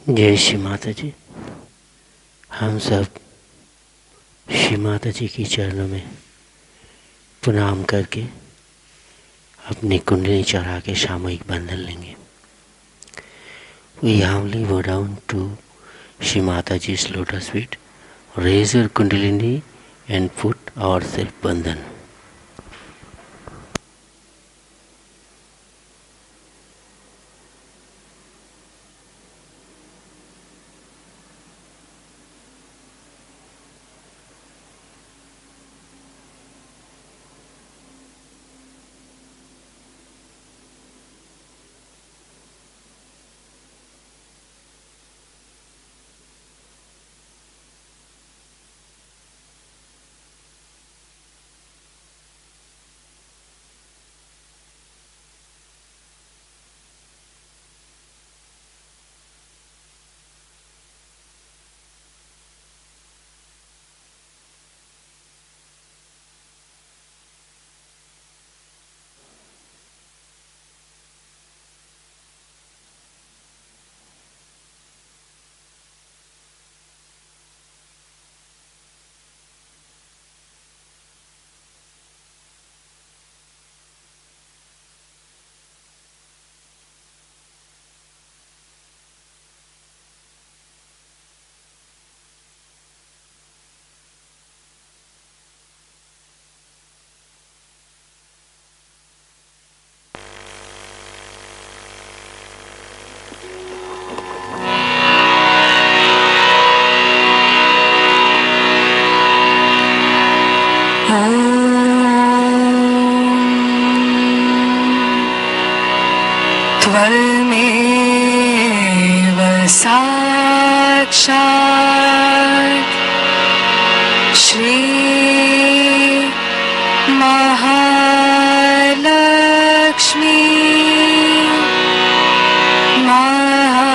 जय श्री माता जी। हम सब श्री माता जी की चरणों में प्रणाम करके अपनी कुंडली चढ़ा के सामूहिक बंधन लेंगे। We humbly bow down to Shri Mataji's lotus feet, raise your kundalini and put ourselves bandhan. त्वमेव साक्षात् श्री महालक्ष्मी महासरस्वती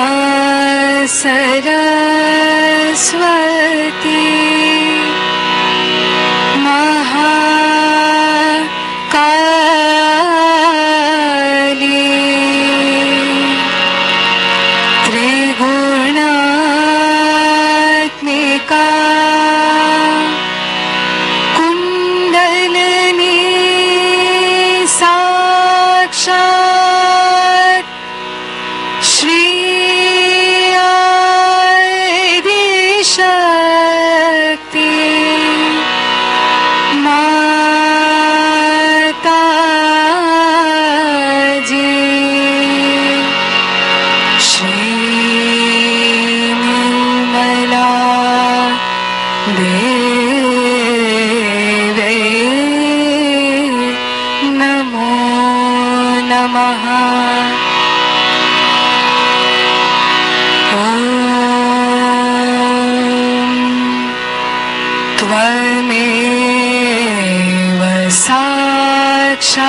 त्वमेव साक्षात्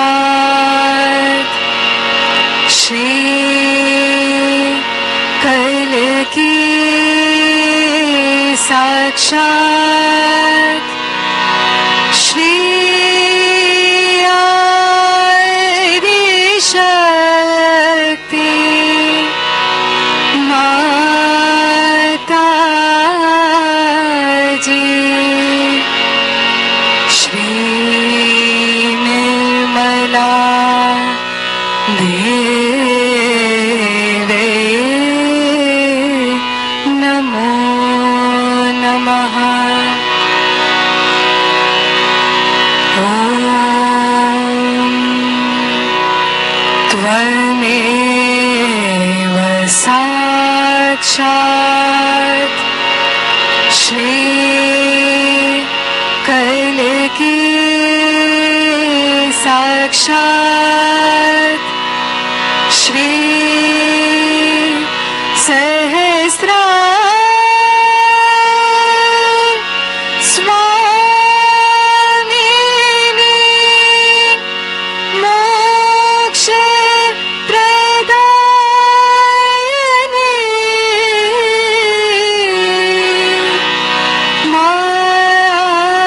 श्री कल्की साक्षात् श्री आदिशक्ति माताजी श्री निर्मला देवे नमो नमः। त्वमेव साक्षात् श्री कल्की साक्षात् श्री सहस्रा स्वामिनी मोक्ष प्रदायिनी माताजी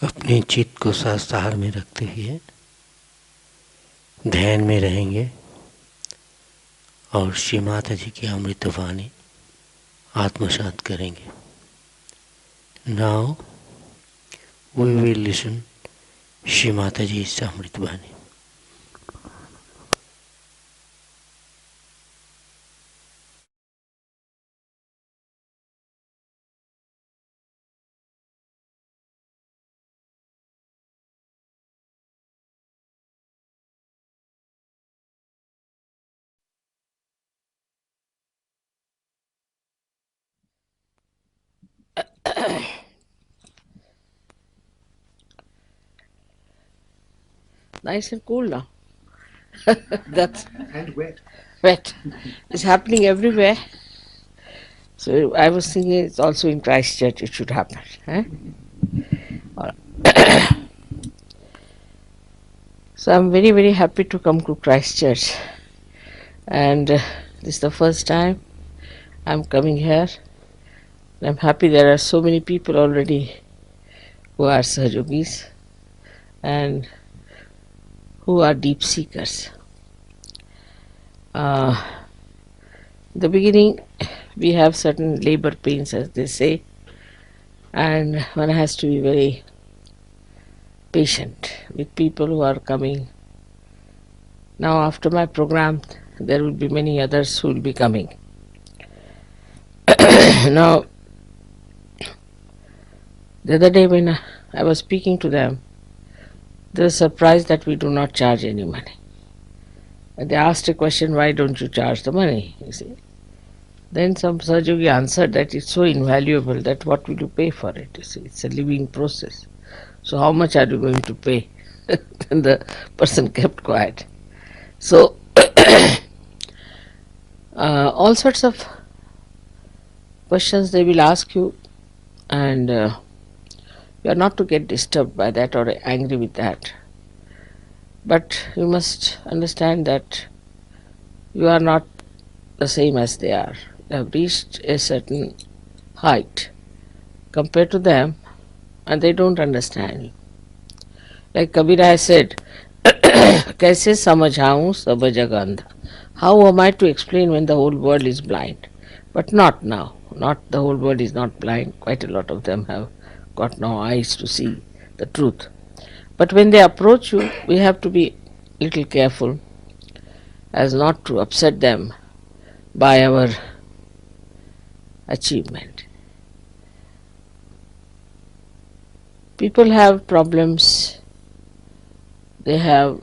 अपने चित्त को साकार में रखते हुए ध्यान में रहेंगे और श्री माता जी की अमृतवाणी आत्मसात करेंगे. Now we will listen Shri Mataji's Amritbani. Nice and cool now. That's And wet. wet. It's happening everywhere. So I was thinking it's also in Christchurch it should happen. So I'm very, very happy to come to Christchurch. And this is the first time I'm coming here. I'm happy there are so many people already who are Yogis and who are deep seekers. In the beginning, we have certain labor pains, as they say, and one has to be very patient with people who are coming. Now, after my program, there will be many others who will be coming. Now, the other day when I was speaking to them, they were surprised that we do not charge any money. And they asked a question, why don't you charge the money? You see. Then some Sahaja answered that it's so invaluable that what will you pay for it? You see, it's a living process. So how much are you going to pay? And the person kept quiet. So all sorts of questions they will ask you, and you are not to get disturbed by that or angry with that. But you must understand that you are not the same as they are. You have reached a certain height compared to them, and they don't understand you. Like Kabira has said, "Kaise samajhaun sab jagah andha." How am I to explain when the whole world is blind? But not now. Not the whole world is not blind. Quite a lot of them have got now eyes to see the truth. But when they approach you, we have to be little careful as not to upset them by our achievement. People have problems, they have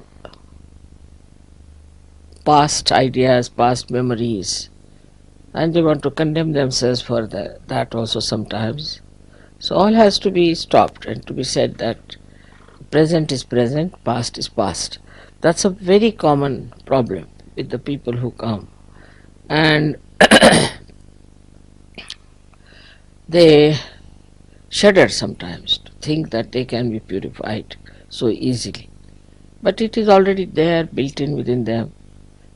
past ideas, past memories, and they want to condemn themselves for that also sometimes. So all has to be stopped and to be said that present is present, past is past. That's a very common problem with the people who come. And they shudder sometimes to think that they can be purified so easily. But it is already there, built in within them,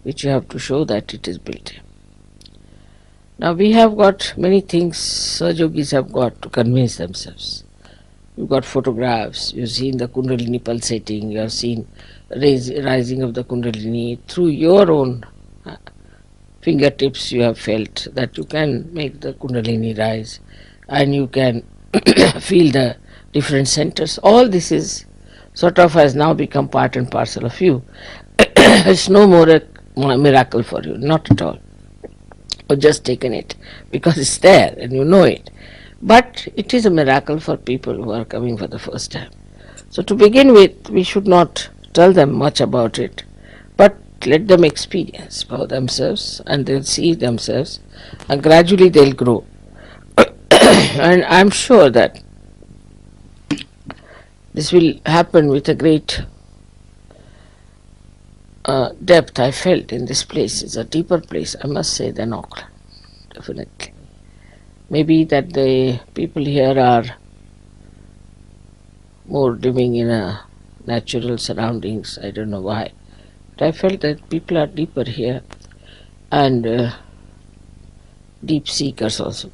which you have to show that it is built in. Now we have got many things Yogis have got to convince themselves. You've got photographs, you've seen the Kundalini pulsating, you have seen rising of the Kundalini. Through your own fingertips you have felt that you can make the Kundalini rise and you can feel the different centers. All this is sort of has now become part and parcel of you. It's no more a miracle for you, not at all. Or just taken it because it's there and you know it. But it is a miracle for people who are coming for the first time. So to begin with, we should not tell them much about it, but let them experience for themselves and they'll see themselves and gradually they'll grow. And I'm sure that this will happen with a great depth I felt in this place. It's a deeper place, I must say, than Auckland, definitely. Maybe that the people here are more living in a natural surroundings, I don't know why. But I felt that people are deeper here and deep seekers also.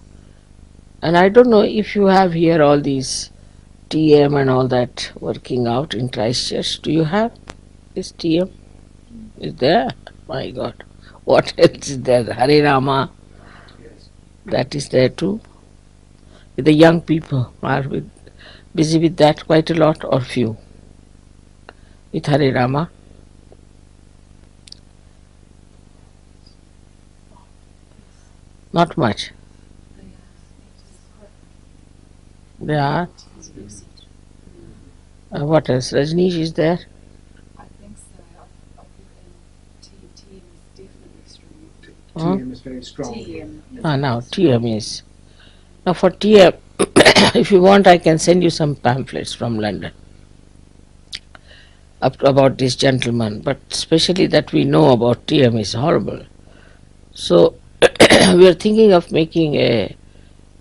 And I don't know if you have here all these TM and all that working out in Christchurch. Do you have this TM? Is there? My God. What else is there? Hare Rama. That is there too. The young people are busy with that quite a lot or few? With Hare Rama? Not much. They are. What else? Rajneesh is there? I think so. I'll put in TM is definitely strong. Huh? TM is very strong. TM. Now TM is. Now for TM, if you want, I can send you some pamphlets from London about this gentleman. But especially that we know about TM is horrible. So we are thinking of making a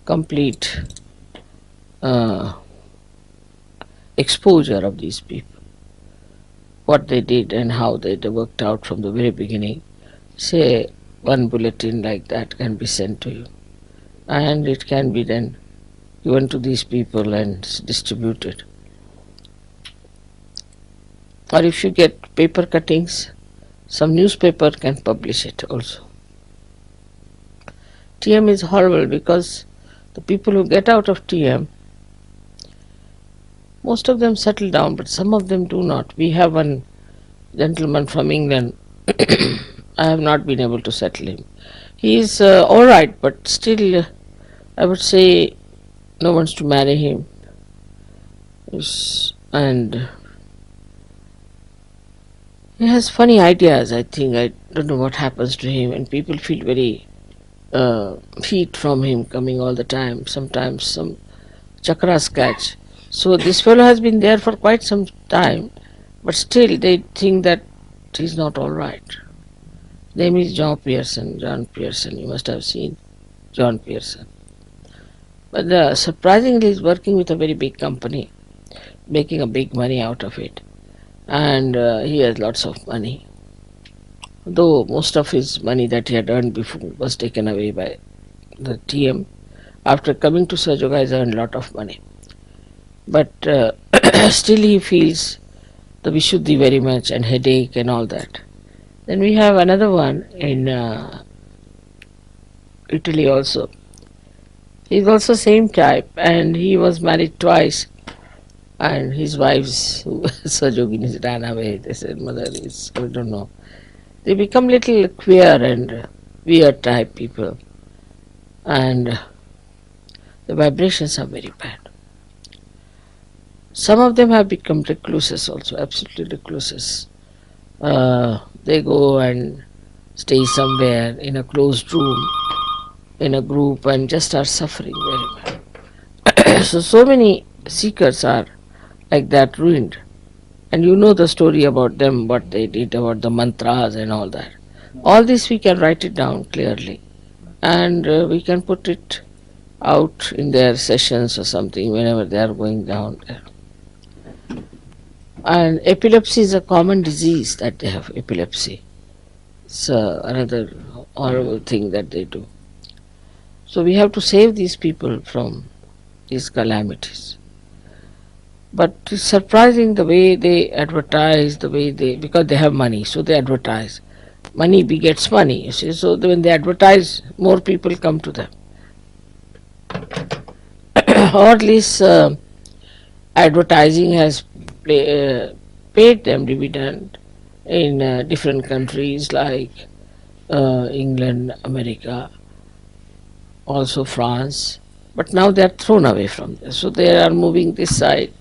complete exposure of these people, what they did and how they worked out from the very beginning. Say one bulletin like that can be sent to you, and it can be then given to these people and distributed. Or if you get paper cuttings, some newspaper can publish it also. TM is horrible because the people who get out of TM, most of them settle down, but some of them do not. We have one gentleman from England. I have not been able to settle him. He is all right, but still, I would say no one's to marry him. And he has funny ideas, I think. I don't know what happens to him, and people feel very heat from him coming all the time. Sometimes some chakras catch. So this fellow has been there for quite some time, but still they think that he's not all right. Name is John Pearson. You must have seen John Pearson. But surprisingly, he's working with a very big company, making a big money out of it, and he has lots of money. Though most of his money that he had earned before was taken away by the TM. After coming to Sahaja, he's earned a lot of money. But still he feels the Vishuddhi very much and headache and all that. Then we have another one in Italy also. He's also same type, and he was married twice, and his wives, Sajoginis, ran away. They said, mother is, I don't know. They become little queer and weird type people, and the vibrations are very bad. Some of them have become recluses also, absolutely recluses. They go and stay somewhere in a closed room, in a group, and just are suffering very bad. So many seekers are like that, ruined. And you know the story about them, what they did, about the mantras and all that. All this we can write it down clearly, and we can put it out in their sessions or something whenever they are going down there. And epilepsy is a common disease that they have, epilepsy. It's another horrible thing that they do. So we have to save these people from these calamities. But it's surprising the way they advertise, because they have money, so they advertise. Money begets money, you see, so when they advertise, more people come to them. Or at least advertising has paid them dividend in different countries like England, America, also France. But now they are thrown away from there. So they are moving this side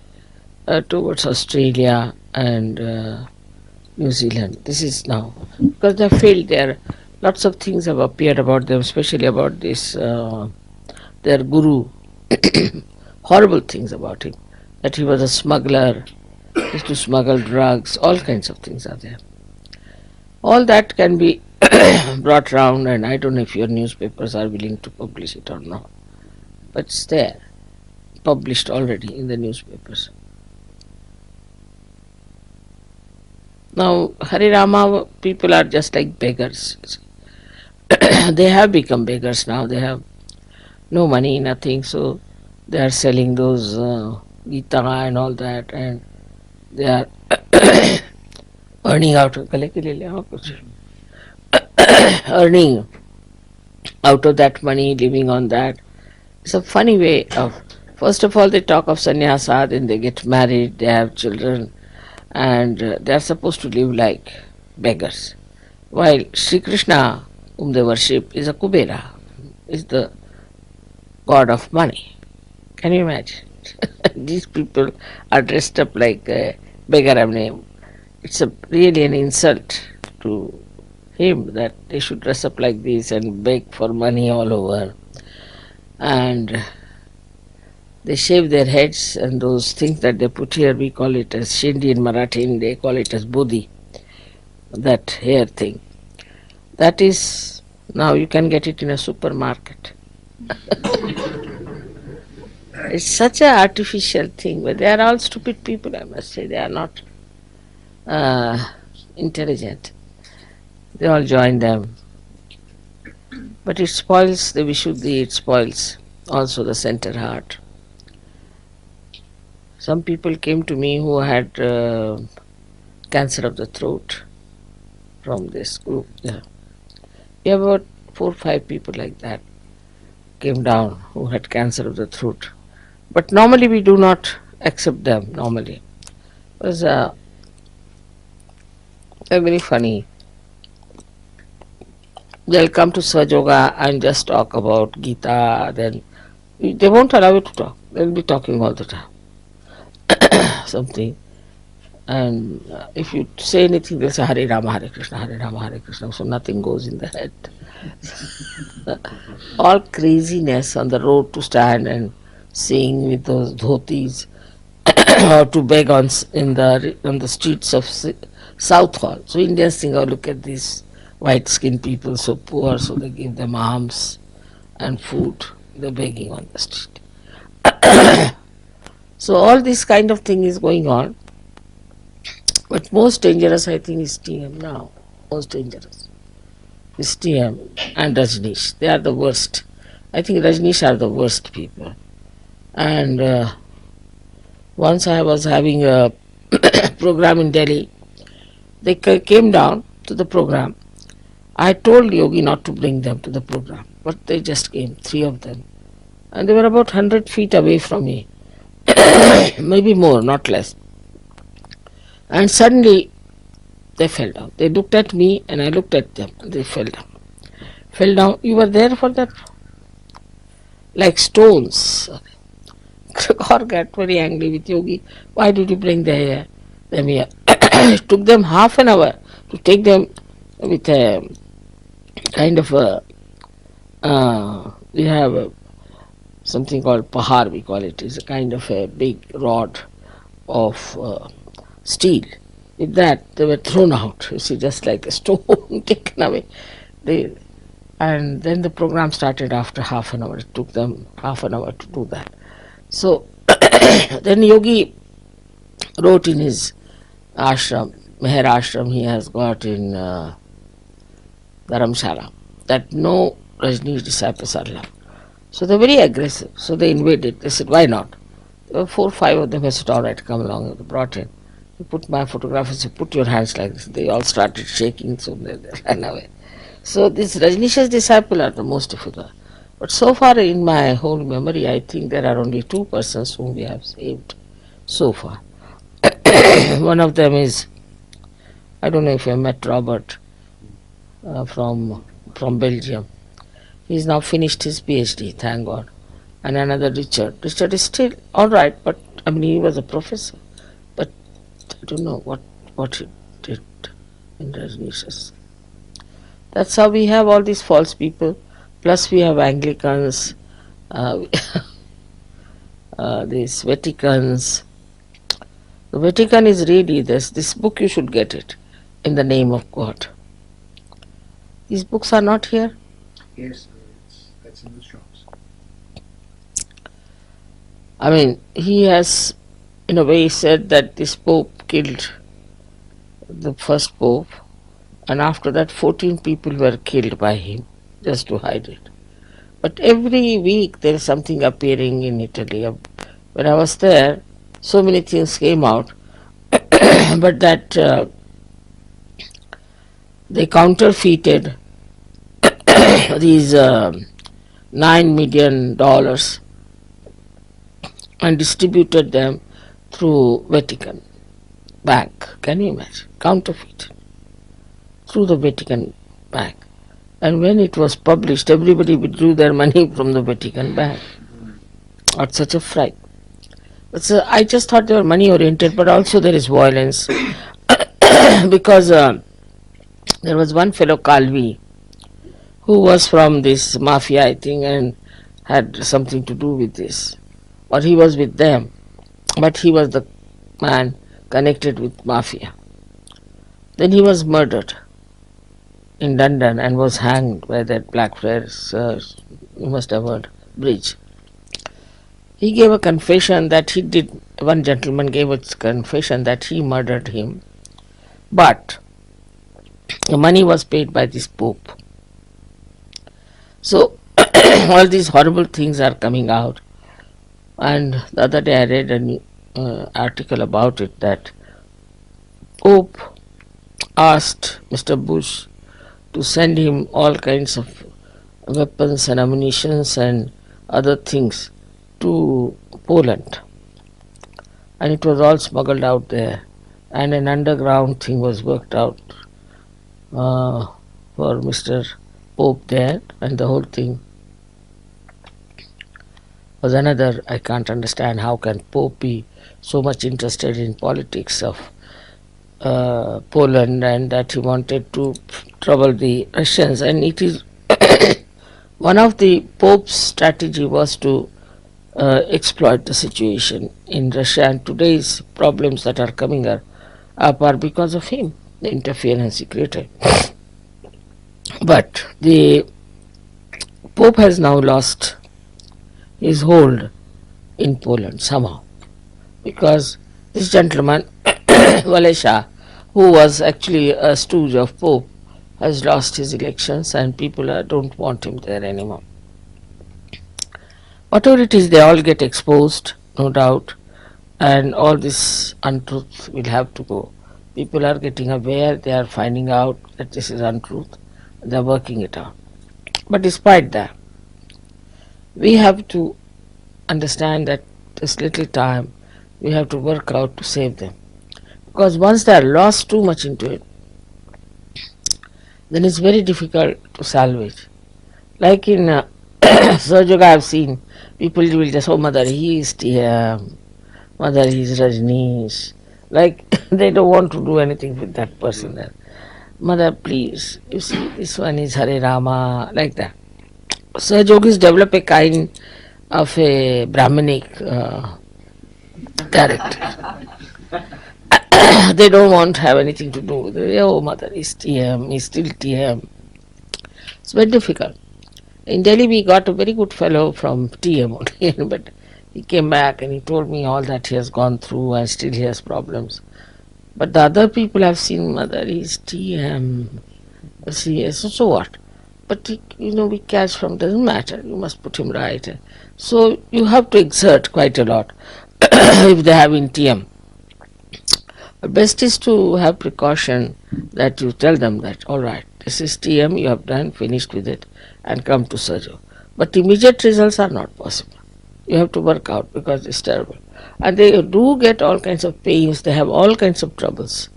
towards Australia and New Zealand. This is now, because they have failed there. Lots of things have appeared about them, especially about this, their guru. Horrible things about him. That he was a smuggler, used to smuggle drugs, all kinds of things are there. All that can be brought round, and I don't know if your newspapers are willing to publish it or not. But it's there, published already in the newspapers. Now, Hare Rama people are just like beggars. They have become beggars now. They have no money, nothing, so they are selling those Gita and all that, and they are earning out of earning out of that money, living on that. It's a funny way of. First of all, they talk of sannyasa, then they get married, they have children, and they are supposed to live like beggars. While Sri Krishna, whom they worship, is a Kubera, is the god of money. Can you imagine? These people are dressed up like a beggar. I mean, it's really an insult to him that they should dress up like this and beg for money all over. And they shave their heads, and those things that they put here, we call it as Shindi in Marathi, they call it as Bodhi, that hair thing. That is, now you can get it in a supermarket. It's such an artificial thing, but they are all stupid people, I must say. They are not intelligent. They all join them. But it spoils the Vishuddhi, it spoils also the center heart. Some people came to me who had cancer of the throat from this group. Yeah. We have about 4 or 5 people like that came down who had cancer of the throat. But normally we do not accept them, normally. It was very funny. They'll come to Sahaja and just talk about Gita, then they won't allow you to talk. They'll be talking all the time. Something. And if you say anything, they'll say Hare Rama, Hare Krishna, Hare Rama, Hare Krishna. So nothing goes in the head. All craziness on the road to stand and sing with those dhotis or to beg on the streets of South Hall. So Indians think, oh, look at these white-skinned people, so poor, so they give them alms and food. They're begging on the street. So all this kind of thing is going on. But most dangerous, I think, is TM now. Most dangerous is TM and Rajneesh. They are the worst. I think Rajneesh are the worst people. And once I was having a program in Delhi. They came down to the program. I told Yogi not to bring them to the program, but they just came, 3 of them. And they were about 100 feet away from me. Maybe more, not less. And suddenly they fell down. They looked at me and I looked at them and they fell down. Fell down. You were there for that? Like stones. Kaur got very angry with Yogi. Why did you bring them here? It took them half an hour to take them with a kind of a, we have something called pahar, we call it. It's a kind of a big rod of steel. With that, they were thrown out, you see, just like a stone taken away. And then the program started after half an hour. It took them half an hour to do that. So, then Yogi wrote in his ashram, Meher ashram he has got in Dharamshala, that no Rajneesh disciples are allowed. So they're very aggressive. So they invaded. They said, why not? There were 4 or 5 of them. I said, all right, come along. They brought in. They put my photograph and said, put your hands like this. They all started shaking, so they ran away. So these Rajneesh's disciples are the most difficult. But so far in my whole memory, I think there are only 2 persons whom we have saved so far. One of them is, I don't know if you have met Robert from Belgium. He's now finished his PhD, thank God. And another Richard. Richard is still all right, but I mean he was a professor. But I don't know what he did in Rajneesh's. That's how we have all these false people. Plus we have Anglicans, these Vaticans. The Vatican is really this book, you should get it, In the Name of God. These books are not here. Yes, that's in the shops. I mean, he has, in a way, said that this Pope killed the first Pope, and after that 14 people were killed by him, just to hide it. But every week there is something appearing in Italy. When I was there, so many things came out, but that they counterfeited these $9 million and distributed them through Vatican Bank. Can you imagine? Counterfeit through the Vatican Bank. And when it was published, everybody withdrew their money from the Vatican Bank. At such a fright. So I just thought they were money oriented, but also there is violence because there was one fellow Calvi who was from this mafia, I think, and had something to do with this, or he was with them, but he was the man connected with mafia. Then he was murdered in London and was hanged by that Blackfriars, you must have heard, bridge. He gave a confession that he did, one gentleman gave a confession that he murdered him, but the money was paid by this Pope. So all these horrible things are coming out. And the other day I read an article about it, that Pope asked Mr. Bush to send him all kinds of weapons and ammunitions and other things to Poland, and it was all smuggled out there, and an underground thing was worked out for Mr. Pope there, and the whole thing was another. I can't understand how can Pope be so much interested in politics of Poland, and that he wanted to trouble the Russians. And it is one of the Pope's strategy was to exploit the situation in Russia, and today's problems that are coming up are because of him, the interference he created. But the Pope has now lost his hold in Poland somehow, because this gentleman, Walesha, who was actually a stooge of Pope, has lost his elections and people don't want him there anymore. Whatever it is, they all get exposed, no doubt, and all this untruth will have to go. People are getting aware, they are finding out that this is untruth, they are working it out. But despite that, we have to understand that this little time we have to work out to save them. Because once they are lost too much into it, then it's very difficult to salvage. Like in Sahaja, I have seen people will just, oh, mother, he is TM, mother, he is Rajneesh. Like they don't want to do anything with that person there. Mother, please, you see, this one is Hare Rama, like that. So Yogis develop a kind of a Brahmanic character. They don't want to have anything to do with it. Oh, mother is TM, he's still TM. It's very difficult. In Delhi, we got a very good fellow from TM only, but he came back and he told me all that he has gone through and still he has problems. But the other people have seen, mother, he's TM. See, so what? But we catch from, doesn't matter, you must put him right. So you have to exert quite a lot if they have in TM. But best is to have precaution that you tell them that, all right, this is TM, you have done, finished with it, and come to Sahaja. But immediate results are not possible. You have to work out because it's terrible. And they do get all kinds of pains, they have all kinds of troubles.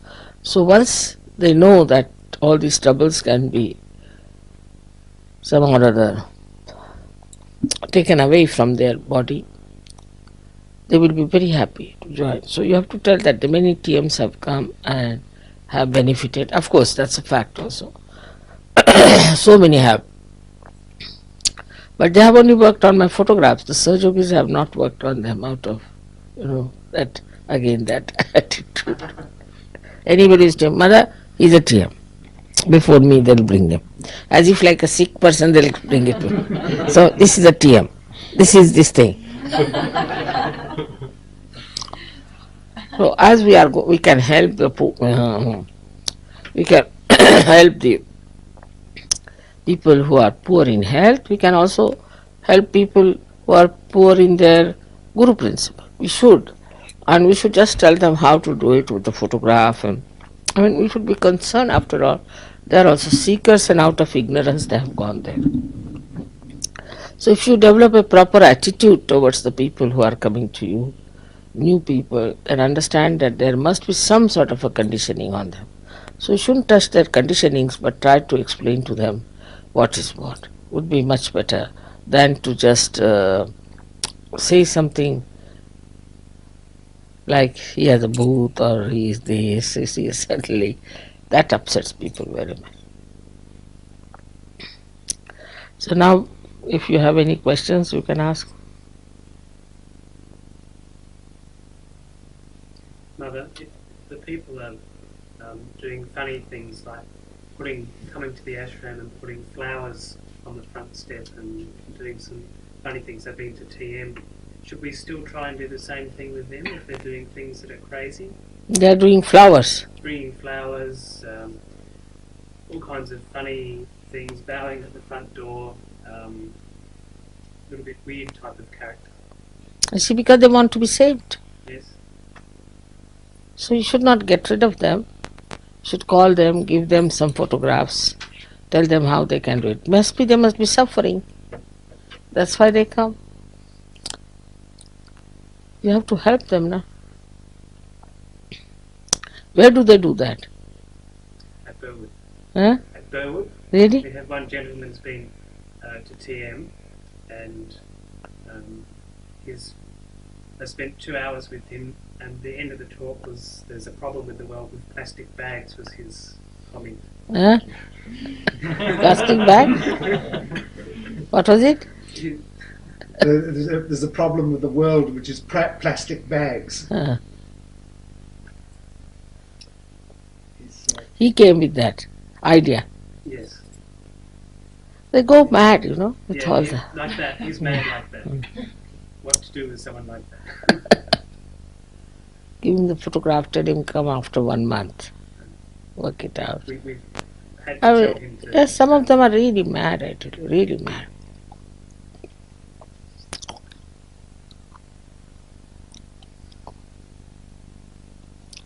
So once they know that all these troubles can be somehow or other taken away from their body, they will be very happy to join. So you have to tell that the many TMs have come and have benefited. Of course, that's a fact also. So many have. But they have only worked on my photographs. The Sahaja have not worked on them out of, that attitude. Anybody is TM, mother, he's a TM. Before me, they'll bring them. As if like a sick person, they'll bring it to me. So this is a TM. This is this thing. So as we can help the we can help the people who are poor in health. We can also help people who are poor in their Guru principle. We should. And we should just tell them how to do it with the photograph. And I mean, we should be concerned after all. They are also seekers, and out of ignorance they have gone there. So if you develop a proper attitude towards the people who are coming to you, new people, and understand that there must be some sort of a conditioning on them. So you shouldn't touch their conditionings, but try to explain to them what is what. Would be much better than to just say something like he has a booth or he is this, he is certainly. That upsets people very much. So now, if you have any questions, you can ask. Mother, if the people are doing funny things like coming to the ashram and putting flowers on the front step and doing some funny things, they've been to TM, should we still try and do the same thing with them if they're doing things that are crazy? They are doing flowers. Bringing flowers, all kinds of funny things, bowing at the front door, a little bit weird type of character. You see, because they want to be saved. Yes. So you should not get rid of them. You should call them, give them some photographs, tell them how they can do it. They must be suffering. That's why they come. You have to help them, na? Where do they do that? At Burwood. Huh? At Burwood. Really? We have one gentleman's been to TM and I spent 2 hours with him, and the end of the talk was, there's a problem with the world with plastic bags, was his comment. Huh? Plastic bag? What was it? There's a problem with the world, which is plastic bags. He came with that idea. Yes. They go mad, you know, with all Yeah, that. like that. He's mad like that. What to do with someone like that? Give him the photograph, tell him come after 1 month. Work it out. We've had to I tell mean, him to. yes, some of them are really mad, I tell you, really mad.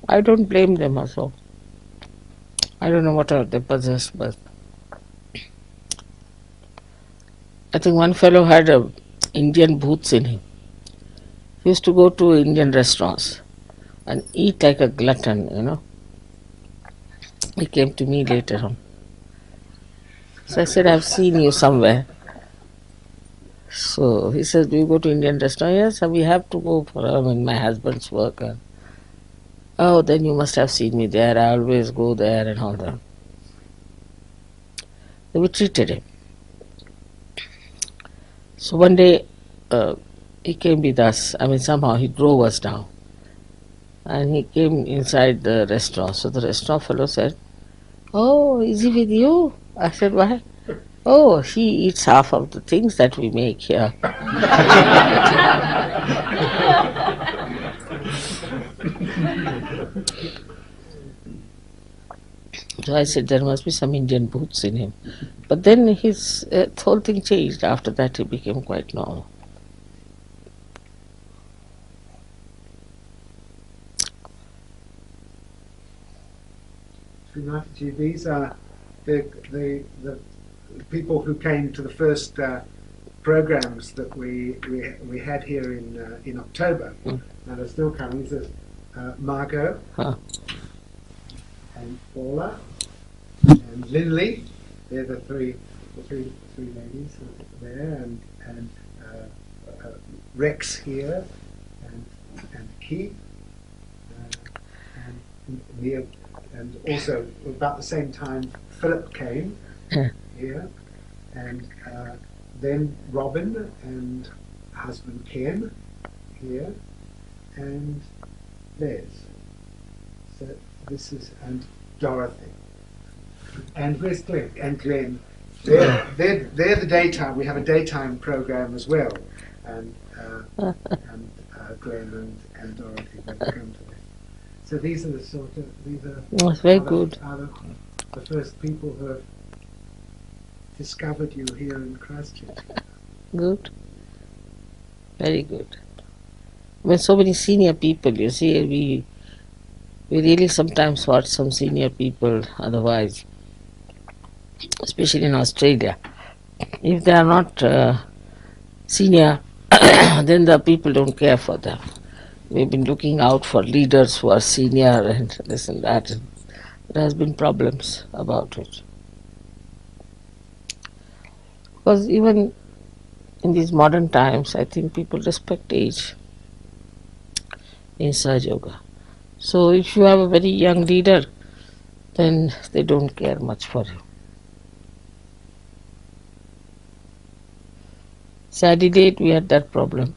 I don't blame them also. I don't know what are they possessed, but I think one fellow had Indian boots in him. He used to go to Indian restaurants and eat like a glutton, you know. He came to me later on. So I said, I've seen you somewhere. So he says, do you go to Indian restaurant? Yes, we have to go for my husband's work. Oh, then you must have seen me there. I always go there and all that. So we treated him. So one day he came with us. I mean, somehow he drove us down. And he came inside the restaurant. So the restaurant fellow said, oh, is he with you? I said, why? Oh, he eats half of the things that we make here. So I said, there must be some Indian boots in him. But then his whole thing changed. After that, he became quite normal. Srimataji, these are the people who came to the first programs that we had here in October, and are still coming. This is Margot and Paula and Lindley. They're the three ladies there, and Rex here, and Keith, and Neil. And also, about the same time, Philip came here, and then Robin and husband Ken here, and Les. So this is, and Dorothy. And where's Glenn? And Glenn. They're the daytime. We have a daytime program as well, and Glenn and Dorothy both come to this. So these are That's very good. Are the first people who have discovered you here in Christchurch. Good. Very good. When so many senior people, you see, we really sometimes watch some senior people, otherwise, especially in Australia. If they are not senior, then the people don't care for them. We've been looking out for leaders who are senior and this and that. And there has been problems about it. Because even in these modern times, I think people respect age in Sahaja Yoga. So if you have a very young leader, then they don't care much for you. Adelaide, we had that problem.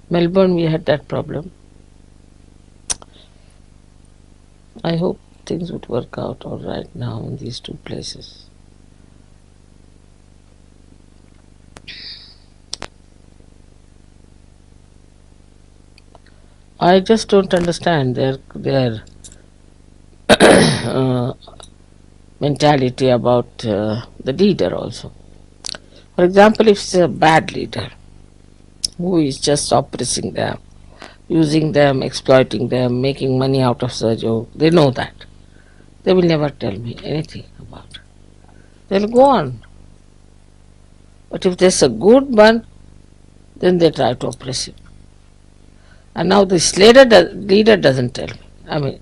Melbourne, we had that problem. I hope things would work out all right now in these two places. I just don't understand their mentality about the leader also. For example, if it's a bad leader who is just oppressing them, using them, exploiting them, making money out of Sahaja, they know that. They will never tell me anything about it. They'll go on. But if there's a good one, then they try to oppress him. And now this leader doesn't tell me. I mean,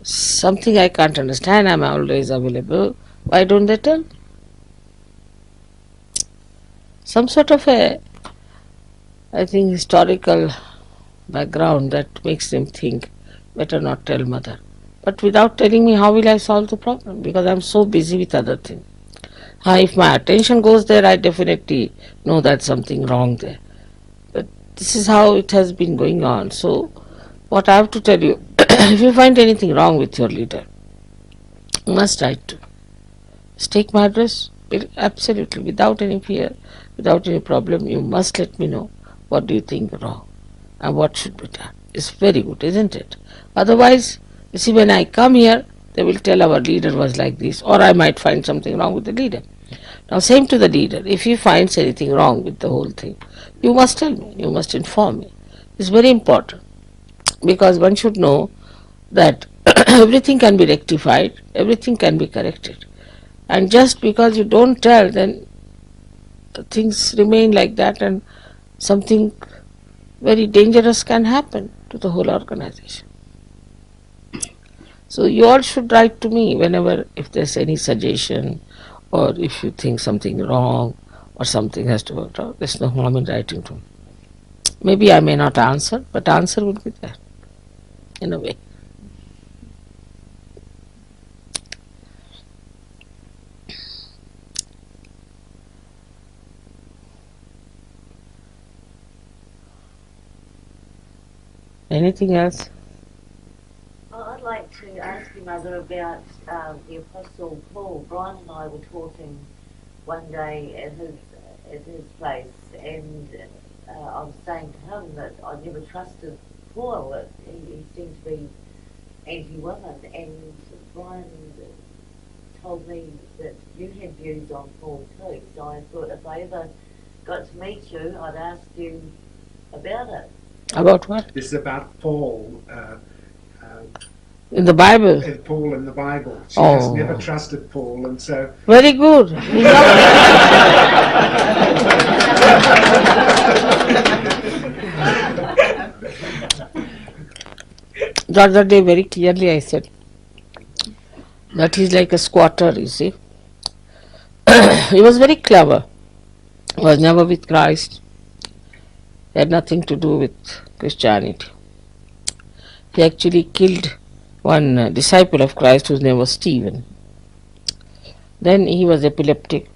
something I can't understand, I'm always available. Why don't they tell me? Some sort of a, I think, historical background that makes them think, better not tell mother. But without telling me, how will I solve the problem? Because I'm so busy with other things. If my attention goes there, I definitely know that something wrong there. But this is how it has been going on. So what I have to tell you, if you find anything wrong with your leader, you must write to. Take my address, absolutely, without any fear, without any problem. You must let me know what do you think wrong and what should be done. It's very good, isn't it? Otherwise, you see, when I come here, they will tell our leader was like this, or I might find something wrong with the leader. Now, same to the leader. If he finds anything wrong with the whole thing, you must tell me, you must inform me. It's very important, because one should know that everything can be rectified, everything can be corrected. And just because you don't tell, then the things remain like that, and something very dangerous can happen to the whole organization. So you all should write to me whenever, if there's any suggestion, or if you think something wrong, or something has to work out. There's no harm in writing to me. Maybe I may not answer, but answer would be there, in a way. Anything else? I'd like to ask you, Mother, about the Apostle Paul. Brian and I were talking one day at his place, and I was saying to him that I never trusted Paul. He seemed to be anti-women, and Brian told me that you had views on Paul too. So I thought if I ever got to meet you, I'd ask you about it. About what? This is about Paul. In the Bible? Paul in the Bible. She has never trusted Paul, and so... Very good. The other day, very clearly I said that he's like a squatter, you see. He was very clever. He was never with Christ. He had nothing to do with Christianity. He actually killed one disciple of Christ whose name was Stephen. Then he was epileptic,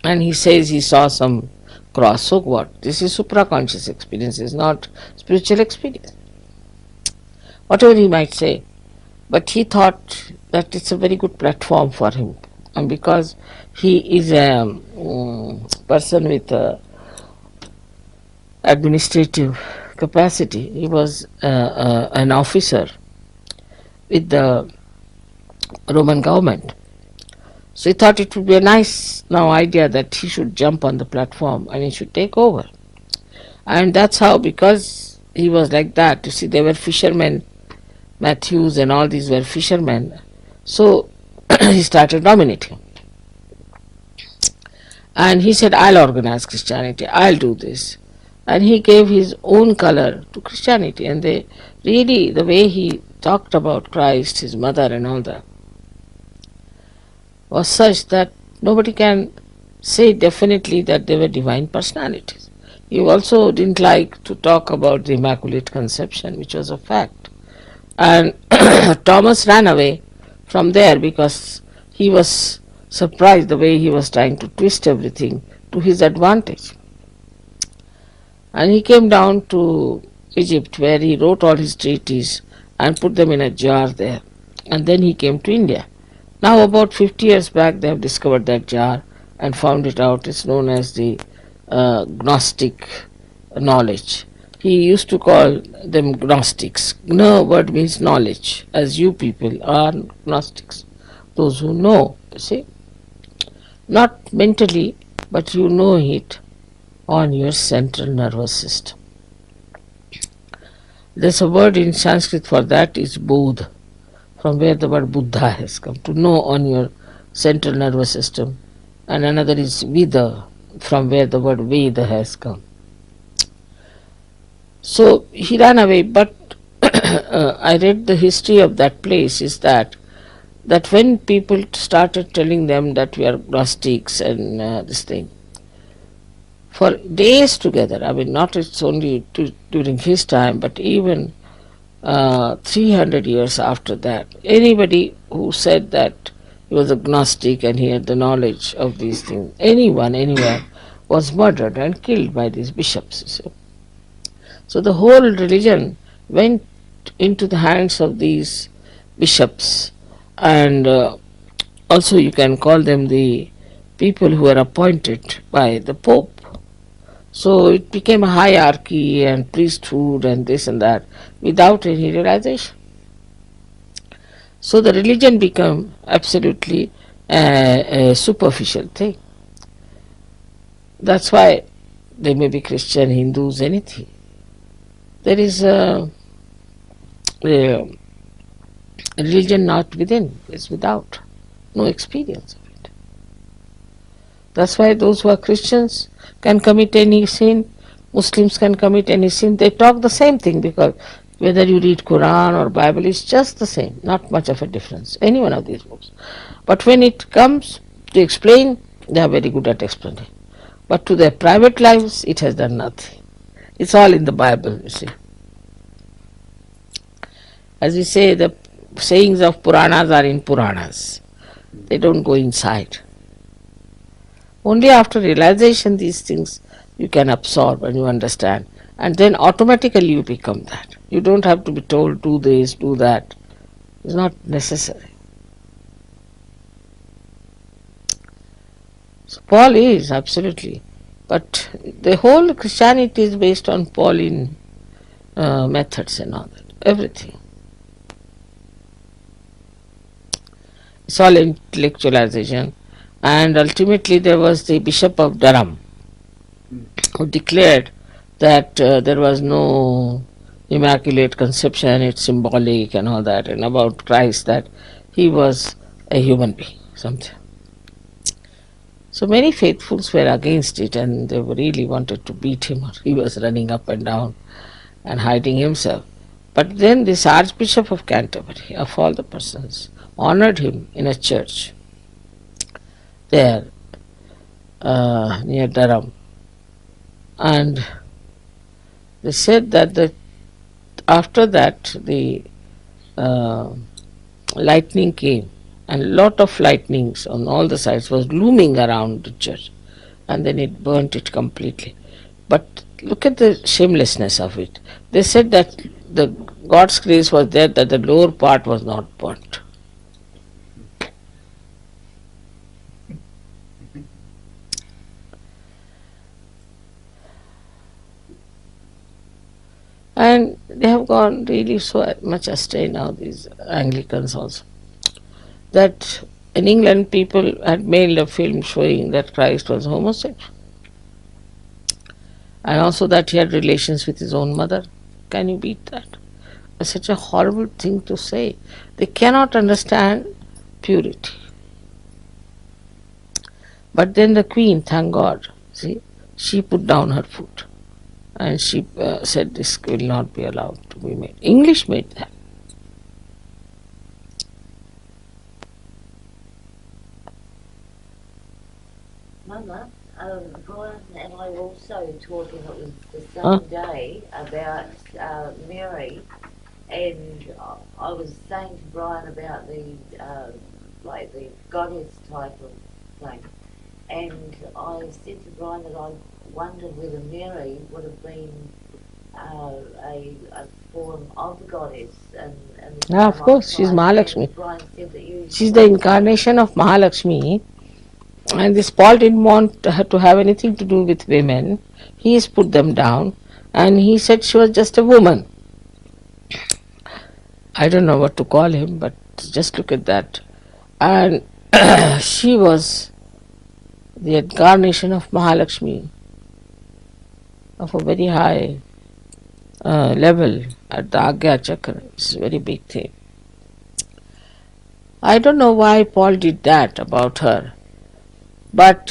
and he says he saw some cross. So what? This is supraconscious experience, is not spiritual experience. Whatever he might say, but he thought that it's a very good platform for him, and because he is a person with administrative capacity. He was an officer with the Roman government. So he thought it would be a nice idea that he should jump on the platform and he should take over. And that's how, because he was like that, you see, they were fishermen, Matthews and all these were fishermen. So he started dominating. And he said, I'll organize Christianity, I'll do this. And he gave his own color to Christianity. And they really, the way he talked about Christ, his mother, and all that, was such that nobody can say definitely that they were divine personalities. He also didn't like to talk about the Immaculate Conception, which was a fact. And Thomas ran away from there because he was surprised the way he was trying to twist everything to his advantage. And he came down to Egypt, where he wrote all his treatises and put them in a jar there. And then he came to India. Now about 50 years back they have discovered that jar and found it out. It's known as the Gnostic knowledge. He used to call them Gnostics. Gna word means knowledge, as you people are Gnostics. Those who know, you see. Not mentally, but you know it on your central nervous system. There's a word in Sanskrit for that, is Bodh, from where the word Buddha has come, to know on your central nervous system. And another is Vida, from where the word Veda has come. So he ran away, but I read the history of that place is that when people started telling them that we are Gnostics and this thing, for days together, I mean, not it's only during his time, but even 300 years after that, anybody who said that he was a Gnostic and he had the knowledge of these things, anyone, anywhere, was murdered and killed by these bishops. You see. So the whole religion went into the hands of these bishops, and also you can call them the people who were appointed by the Pope. So it became a hierarchy and priesthood and this and that without any realization. So the religion became absolutely a superficial thing. That's why they may be Christian, Hindus, anything. There is a religion not within, it's without, no experience of it. That's why those who are Christians can commit any sin, Muslims can commit any sin. They talk the same thing, because whether you read Quran or Bible, it's just the same, not much of a difference, any one of these books. But when it comes to explain, they are very good at explaining. But to their private lives, it has done nothing. It's all in the Bible, you see. As we say, the sayings of Puranas are in Puranas. They don't go inside. Only after realization these things you can absorb and you understand. And then automatically you become that. You don't have to be told, do this, do that. It's not necessary. So Paul is, absolutely. But the whole Christianity is based on Pauline methods and all that. Everything. It's all intellectualization. And ultimately there was the Bishop of Durham who declared that there was no Immaculate Conception, it's symbolic and all that, and about Christ that he was a human being, something. So many faithfuls were against it, and they really wanted to beat him. He was running up and down and hiding himself. But then this Archbishop of Canterbury, of all the persons, honored him in a church there near Durham. And they said that after that the lightning came, and a lot of lightnings on all the sides was looming around the church, and then it burnt it completely. But look at the shamelessness of it. They said that the God's grace was there, that the lower part was not burnt. And they have gone really so much astray now, these Anglicans also, that in England people had made a film showing that Christ was homosexual. and also that he had relations with his own mother. Can you beat that? It's such a horrible thing to say. They cannot understand purity. But then the queen, thank God, see, she put down her foot and she said this will not be allowed to be made. English made that. Mama, Brian and I were also talking, it was the same day, about Mary, and I was saying to Brian about the like the goddess type of thing, and I said to Brian that I wondered whether Mary would have been a form of the goddess, and Of course, she's Mahalakshmi. Brian said that you She's the incarnation of Mahalakshmi, and this Paul didn't want her to have anything to do with women. He has put them down, and he said she was just a woman. I don't know what to call him, but just look at that. And she was the incarnation of Mahalakshmi, of a very high level at the Agya Chakra. It's a very big thing. I don't know why Paul did that about her, but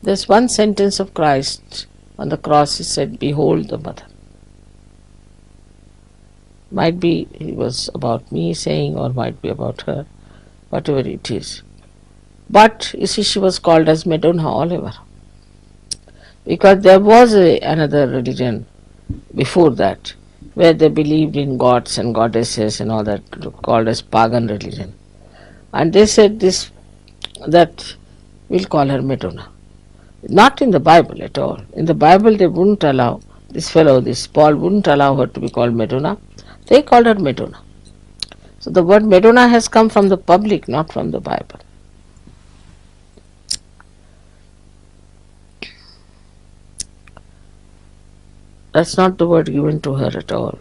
there's one sentence of Christ on the cross. He said, "Behold the mother." Might be it was about me saying, or might be about her, whatever it is. But you see, she was called as Madonna Oliver, because there was another religion before that where they believed in gods and goddesses and all that, called as pagan religion. And they said this, that we'll call her Madonna. Not in the Bible at all. In the Bible they wouldn't allow, this Paul wouldn't allow her to be called Madonna. They called her Madonna. So the word Madonna has come from the public, not from the Bible. That's not the word given to her at all.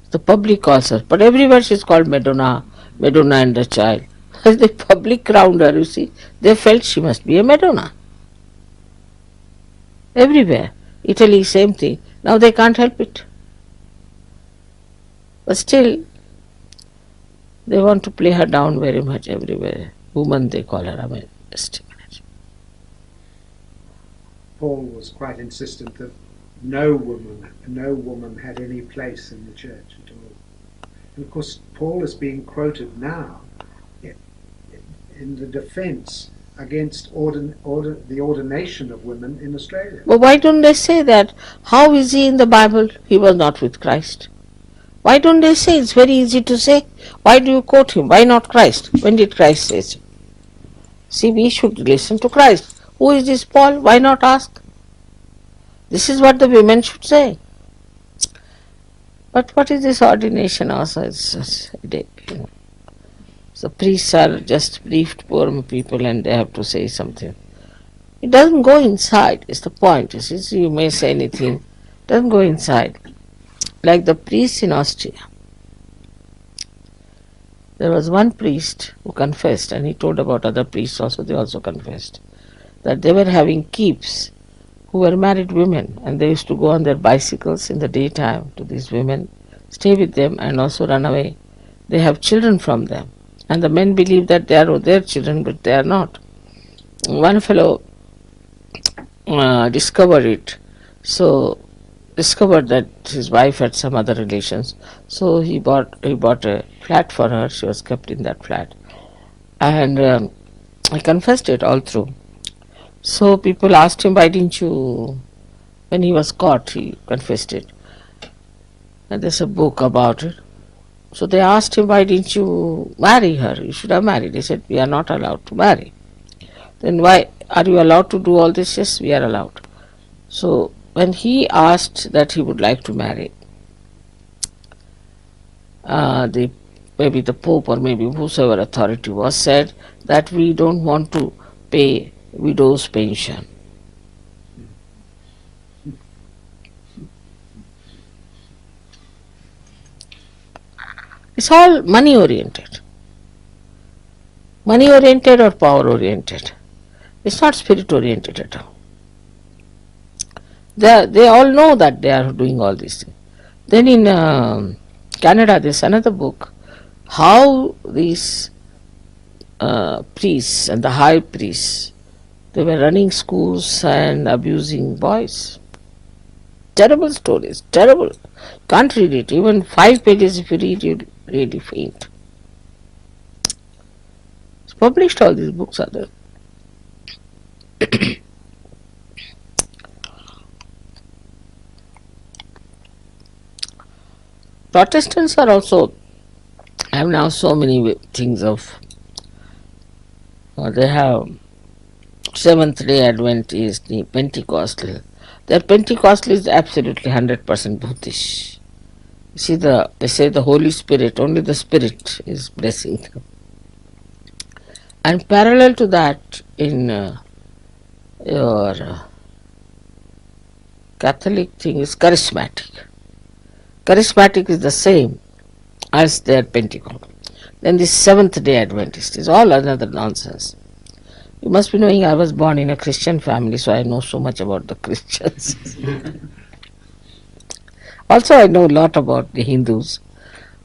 The public calls her, but everywhere she's called Madonna, Madonna and the child. As the public crowned her, you see, they felt she must be a Madonna. Everywhere. Italy, same thing. Now they can't help it. But still, they want to play her down very much everywhere. Woman, they call her. I mean, just a minute. Paul was quite insistent that no woman had any place in the church at all. And of course, Paul is being quoted now in the defense against the ordination of women in Australia. But why don't they say that? How is he in the Bible? He was not with Christ. Why don't they say? It's very easy to say. Why do you quote him? Why not Christ? When did Christ say so? See, we should listen to Christ. Who is this Paul? Why not ask? This is what the women should say. But what is this ordination also? It's the priests are just briefed poor people and they have to say something. It doesn't go inside, is the point. You see, you may say anything. It doesn't go inside. Like the priests in Austria. There was one priest who confessed, and he told about other priests also, they also confessed, that they were having keeps who were married women, and they used to go on their bicycles in the daytime to these women, stay with them and also run away. They have children from them, and the men believe that they are their children, but they are not. One fellow discovered that his wife had some other relations, so he bought a flat for her. She was kept in that flat, and he confessed it all through. So people asked him, why didn't you, when he was caught, he confessed it. And there's a book about it. So they asked him, why didn't you marry her? You should have married. He said, we are not allowed to marry. Then why are you allowed to do all this? Yes, we are allowed. So when he asked that he would like to marry, maybe the Pope or maybe whosoever authority was said that we don't want to pay widow's pension. It's all money oriented. Money oriented or power oriented. It's not spirit oriented at all. They all know that they are doing all these things. Then in Canada, there's another book, how these priests and the high priests, they were running schools and abusing boys. Terrible stories, terrible. Can't read it. Even 5 pages if you read, you'll really faint. It's published, all these books are there. Protestants are also have now so many things of. They have Seventh Day Adventist, the Pentecostal. Their Pentecostal is absolutely 100% Bhutish. You see, they say the Holy Spirit, only the Spirit is blessing them. And parallel to that, in your Catholic thing is charismatic. Charismatic is the same as their Pentecost. Then the Seventh Day Adventist is all another nonsense. You must be knowing I was born in a Christian family, so I know so much about the Christians. Also, I know a lot about the Hindus.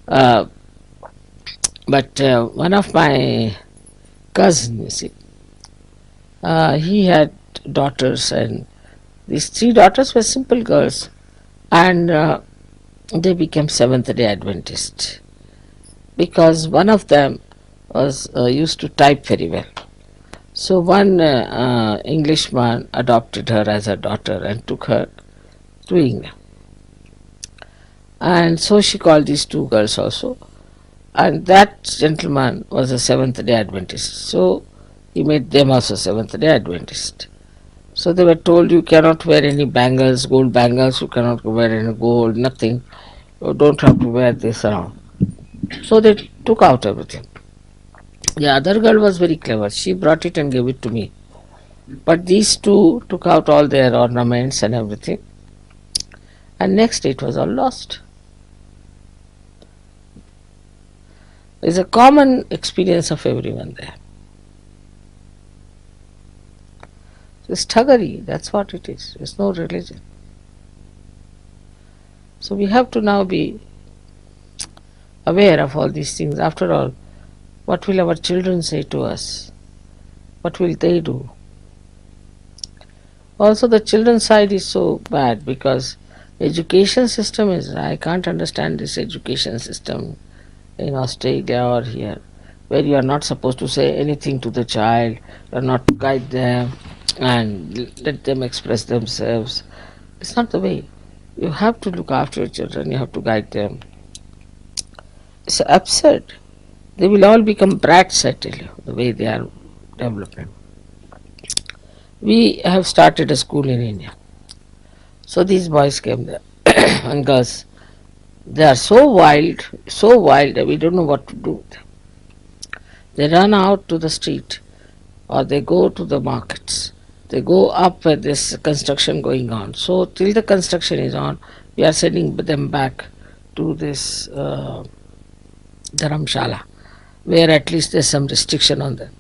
But one of my cousins, you see, he had daughters, and these 3 daughters were simple girls, and they became Seventh Day Adventist because one of them was used to type very well. So one Englishman adopted her as a daughter and took her to England. And so she called these 2 girls also. And that gentleman was a Seventh Day Adventist. So he made them also Seventh Day Adventist. So they were told, you cannot wear any bangles, gold bangles, you cannot wear any gold, nothing. You don't have to wear this around. So they took out everything. The other girl was very clever. She brought it and gave it to me. But these 2 took out all their ornaments and everything. And next day it was all lost. It's a common experience of everyone there. It's thuggery, that's what it is. It's no religion. So we have to now be aware of all these things. After all, what will our children say to us? What will they do? Also, the children's side is so bad because education system is, I can't understand this education system in Australia or here, where you are not supposed to say anything to the child, you are not to guide them and let them express themselves. It's not the way. You have to look after your children, you have to guide them. It's absurd. They will all become brats, I tell you, the way they are developing. We have started a school in India. So these boys came there and girls. They are so wild that we don't know what to do with them. They run out to the street or they go to the markets. They go up where this construction going on. So till the construction is on, we are sending them back to this dharamshala, where at least there's some restriction on them.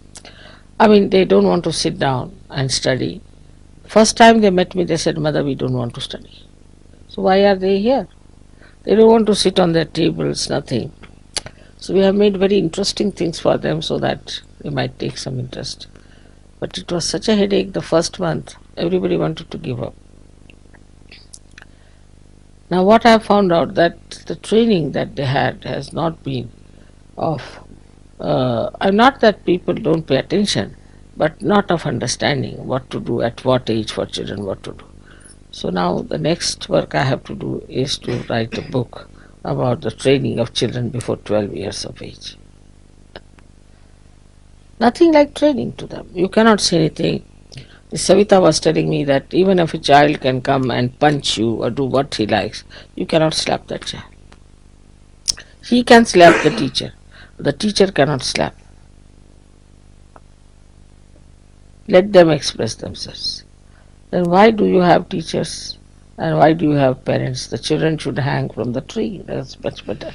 I mean, they don't want to sit down and study. First time they met me, they said, Mother, we don't want to study. So why are they here? They don't want to sit on their tables, nothing. So we have made very interesting things for them so that they might take some interest. But it was such a headache the first month, everybody wanted to give up. Now what I have found out, that the training that they had has not been of, not that people don't pay attention, but not of understanding what to do, at what age for children, what to do. So now the next work I have to do is to write a book about the training of children before 12 years of age. Nothing like training to them. You cannot say anything. Savita was telling me that even if a child can come and punch you or do what he likes, you cannot slap that child. He can slap the teacher. The teacher cannot slap. Let them express themselves. Then why do you have teachers and why do you have parents? The children should hang from the tree. That's much better.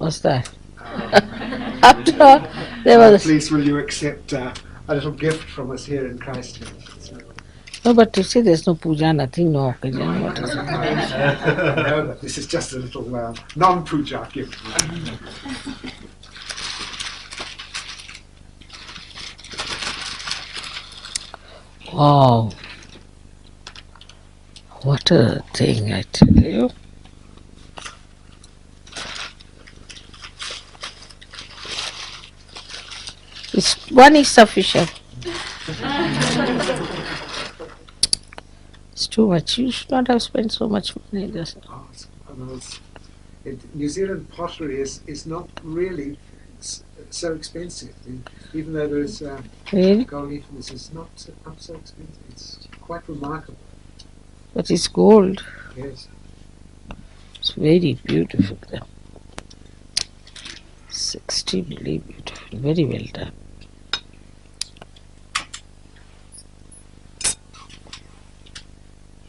What's that? After all, there was. Please, will you accept a little gift from us here in Christchurch? No, but you see, there's no puja, nothing, no occasion. What is it? No, but this is just a little non-puja gift. Wow. What a thing, I tell you. One is sufficient. It's too much. You should not have spent so much money. Just New Zealand pottery is not really so expensive. Even though there's really? gold leaf, this is not so expensive. It's quite remarkable. But it's gold. Yes. It's very beautiful. It's extremely beautiful. Very well done.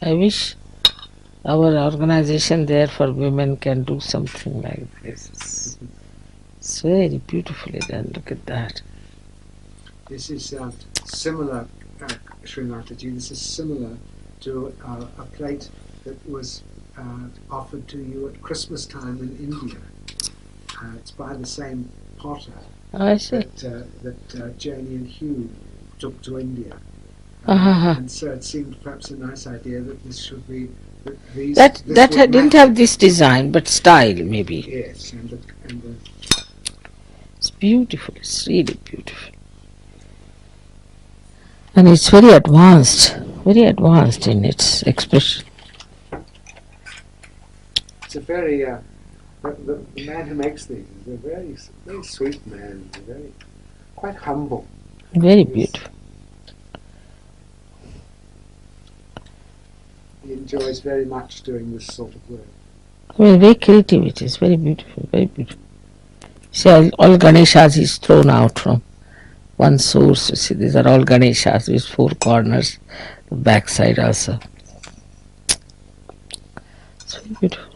I wish our organization there for women can do something like this. It's very beautifully done. Look at that. This is similar, Shri Mataji, this is similar to a plate that was offered to you at Christmas time in India. It's by the same potter Oh, I see. that Janie and Hugh took to India. Uh-huh. And so it seemed perhaps a nice idea that this should be these. That this that would didn't match have it. this design, but style maybe. Yes, and the It's beautiful. It's really beautiful, and it's very advanced in its expression. it's a very the man who makes these is a very sweet man, very quite humble. Very beautiful. He enjoys very much doing this sort of work. I mean, very creative it is. Very beautiful. Very beautiful. See, all Ganeshas is thrown out from one source. You see, these are all Ganeshas with 4 corners, the back side also. It's very beautiful.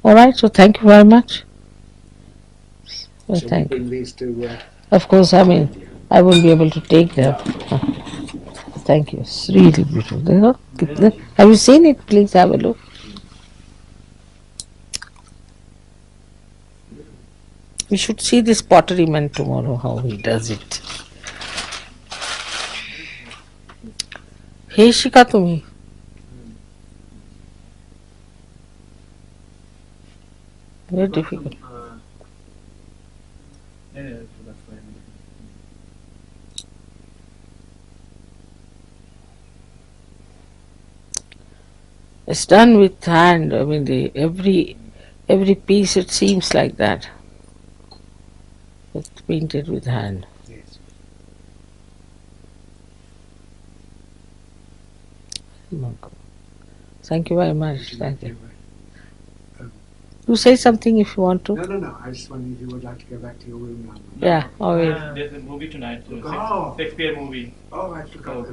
All right, so thank you very much. Well, So we thank you. bring these to Of course, I mean, I won't be able to take them. Thank you. It's really beautiful. Have you seen it? Please have a look. We should see this pottery man tomorrow, how he does it. Hey, Shika, tumi. Very difficult. It's done with hand. I mean, every piece it seems like that. It's painted with hand. yes. Thank you very much. Thank you. You say something if you want to. No. I just wondered if you would like to go back to your room now. Yeah, always. There's a movie tonight, Oh. Shakespeare movie. Oh, I forgot.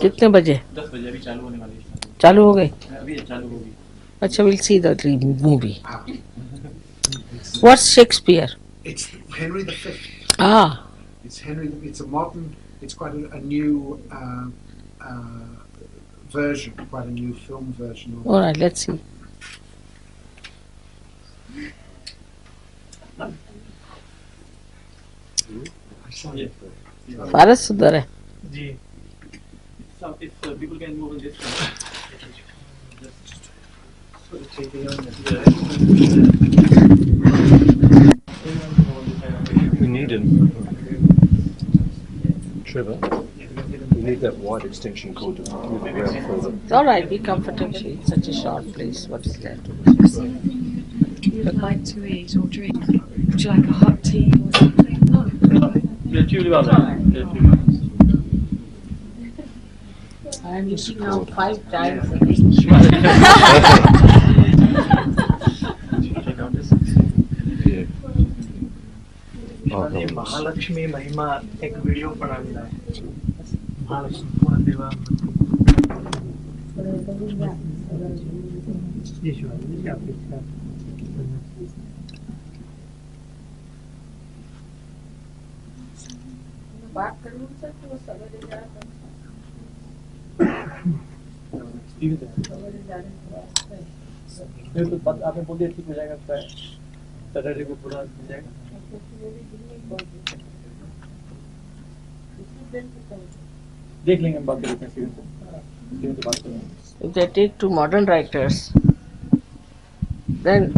कितने बजे? 10 बजे अभी चालू होने वाली है. चालू हो गई? अभी चालू होगी. अच्छा, we'll see the movie. Ah. What's Shakespeare? It's Henry V. Ah, It's Henry. It's a modern. It's quite a new version, quite a new film version. Of all right, let's see. I saw it. Bharat सुंदर है. जी. If people can move in this way. We need him. Trevor, we need that wide extension cord to move it around further. It's all right, be comfortable. It's such a short place. What is that? You would like to eat or drink? Would you like a hot tea or something? I'm eating now 5 times a Yeah. Oh, no. Mahalakshmi महिमा एक video बना मिला है महालक्ष्मी देवा नहीं तो बात आपने बोल दिया ठीक हो जाएगा सैटरडे को पूरा मिल जाएगा देख लेंगे हम बात करेंगे फिर से बात करेंगे. If they take two modern writers, then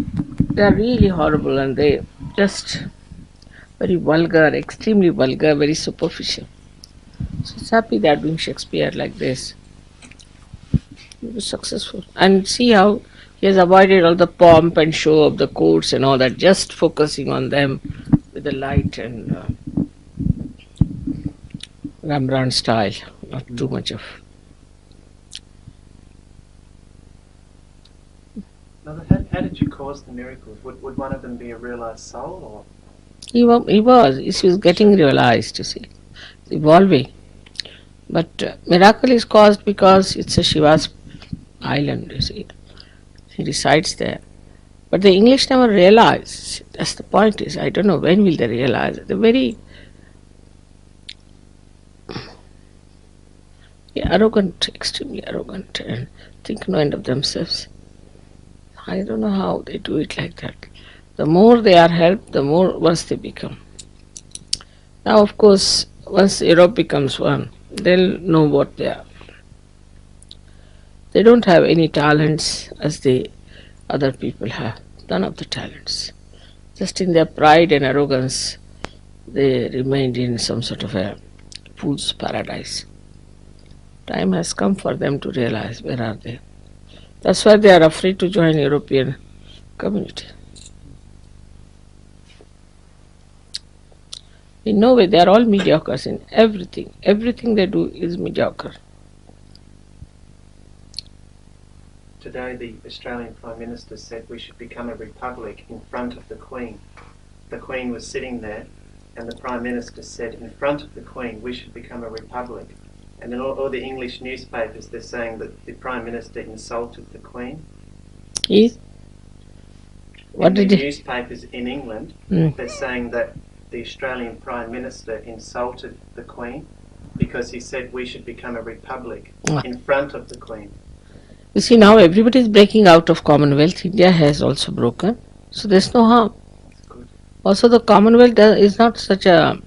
they are really horrible and they just very vulgar, extremely vulgar, very superficial. So it's happy they are doing Shakespeare like this. He was successful. And see how he has avoided all the pomp and show of the courts and all that, just focusing on them with the light and Rembrandt style, not too much of. Now, how did you cause the miracles? Would one of them be a realized soul, or? He was getting realized, you see, evolving. But miracle is caused because it's a Shiva's island, you see. He resides there. But the English never realize. That's the point is, I don't know when will they realize. They're very arrogant, extremely arrogant, and think no end of themselves. I don't know how they do it like that. The more they are helped, the more worse they become. Now, of course, once Europe becomes one, they'll know what they are. They don't have any talents as the other people have. None of the talents. Just in their pride and arrogance, they remained in some sort of a fool's paradise. Time has come for them to realize where are they. That's why they are afraid to join European community. In no way, they are all mediocres in everything. Everything they do is mediocre. Today, the Australian Prime Minister said we should become a republic in front of the Queen. The Queen was sitting there, and the Prime Minister said, in front of the Queen, we should become a republic. And in all the English newspapers, they're saying that the Prime Minister insulted the Queen. He? What did the he? Newspapers in England, they're saying that the Australian Prime Minister insulted the Queen because he said we should become a republic in front of the Queen. You see, now everybody is breaking out of Commonwealth. India has also broken. So there's no harm. Also, the Commonwealth is not such a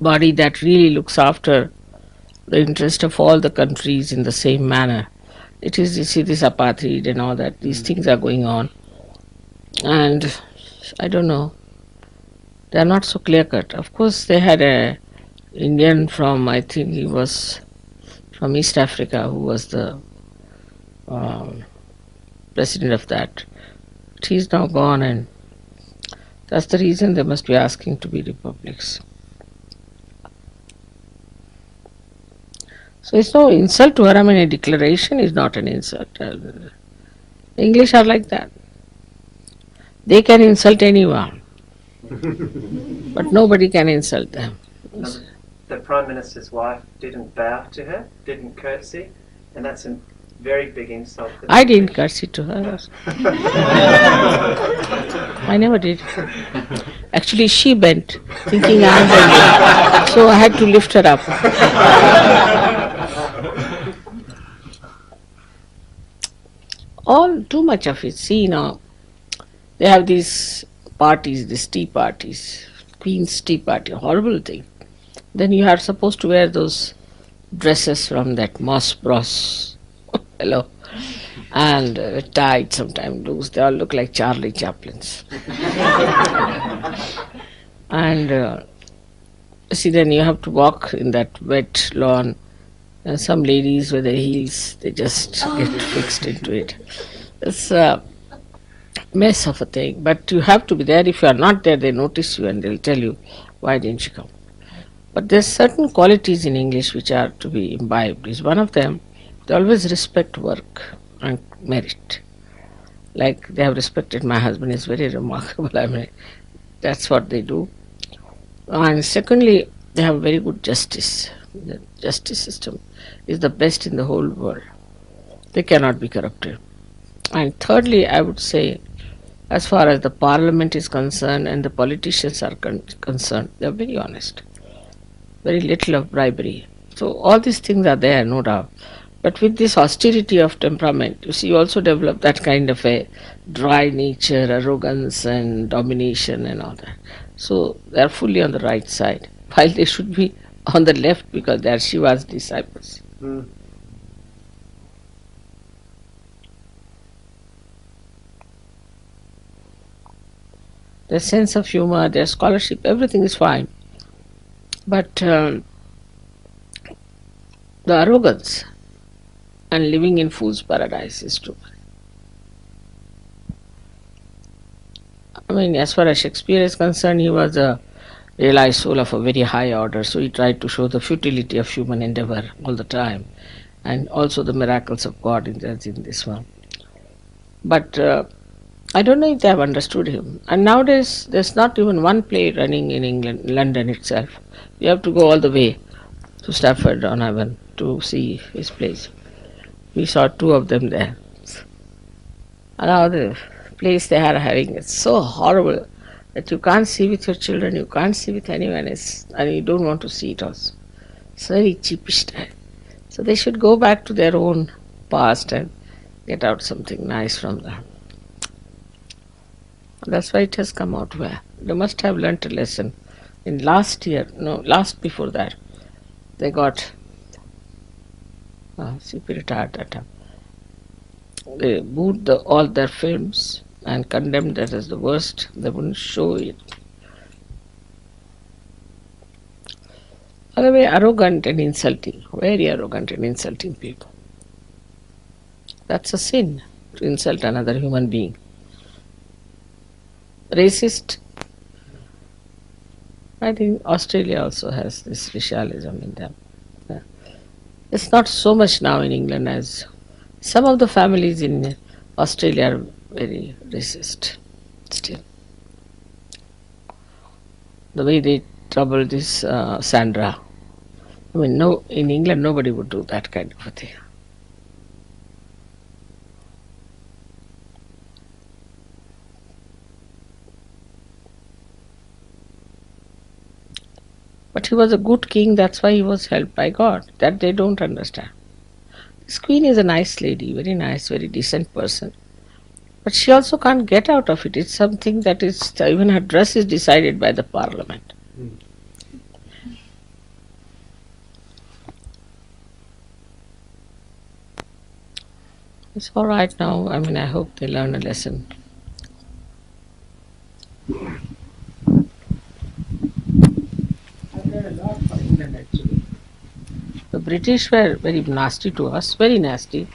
body that really looks after the interest of all the countries in the same manner. It is, you see, this apartheid and all that. These things are going on. And I don't know. They are not so clear-cut. Of course, they had a Indian from, I think he was from East Africa, who was the president of that. But he's now gone, and that's the reason they must be asking to be republics. So it's no insult to her. I mean, a declaration is not an insult. The English are like that. They can insult anyone, but nobody can insult them. The Prime Minister's wife didn't bow to her, didn't curtsy, and that's a very big insult. I didn't curtsy to her. I never did. Actually, she bent, thinking I bent, so I had to lift her up. All too much of it. See now, they have these parties, these tea parties, Queen's tea party, horrible thing. Then you are supposed to wear those dresses from that Moss Bros fellow, and tied, sometimes loose. They all look like Charlie Chaplins. And see, then you have to walk in that wet lawn. Some ladies with their heels, they just get fixed into it. It's a mess of a thing, but you have to be there. If you are not there, they notice you and they'll tell you, why didn't you come? But there's certain qualities in English which are to be imbibed. Is one of them, they always respect work and merit. Like they have respected my husband, is very remarkable. I mean, that's what they do. And secondly, they have very good justice. The justice system is the best in the whole world. They cannot be corrupted. And thirdly, I would say, as far as the parliament is concerned and the politicians are concerned, they are very honest. very little of bribery. So all these things are there, no doubt. But with this austerity of temperament, you see, you also develop that kind of a dry nature, arrogance and domination and all that. So they are fully on the right side, while they should be on the left because they are Shiva's disciples. Their sense of humor, their scholarship, everything is fine. But the arrogance and living in fool's paradise is too much. I mean, as far as Shakespeare is concerned, he was a realized soul of a very high order, so he tried to show the futility of human endeavor all the time, and also the miracles of God in this one. But I don't know if they have understood him. And nowadays, there's not even one play running in England, London itself. You have to go all the way to Stratford-on-Avon to see his plays. We saw 2 of them there. And now the plays they are having, it's so horrible that you can't see with your children, you can't see with anyone else, and you don't want to see it also. It's very cheapish time. So they should go back to their own past and get out something nice from them. That's why it has come out well. They must have learnt a lesson. In last before that, they got CP retired that time. They booed all their films and condemned that as the worst. They wouldn't show it. By the way, arrogant and insulting, very arrogant and insulting people. That's a sin, to insult another human being. Racist. I think Australia also has this racialism in them. It's not so much now in England as some of the families in Australia are very racist still. The way they trouble this Sandra. I mean, no, in England nobody would do that kind of a thing. But he was a good king, that's why he was helped by God. That they don't understand. This queen is a nice lady, very nice, very decent person. But she also can't get out of it. It's something that is, even her dress is decided by the parliament. It's all right now. I mean, I hope they learn a lesson. The British were very nasty to us, very nasty.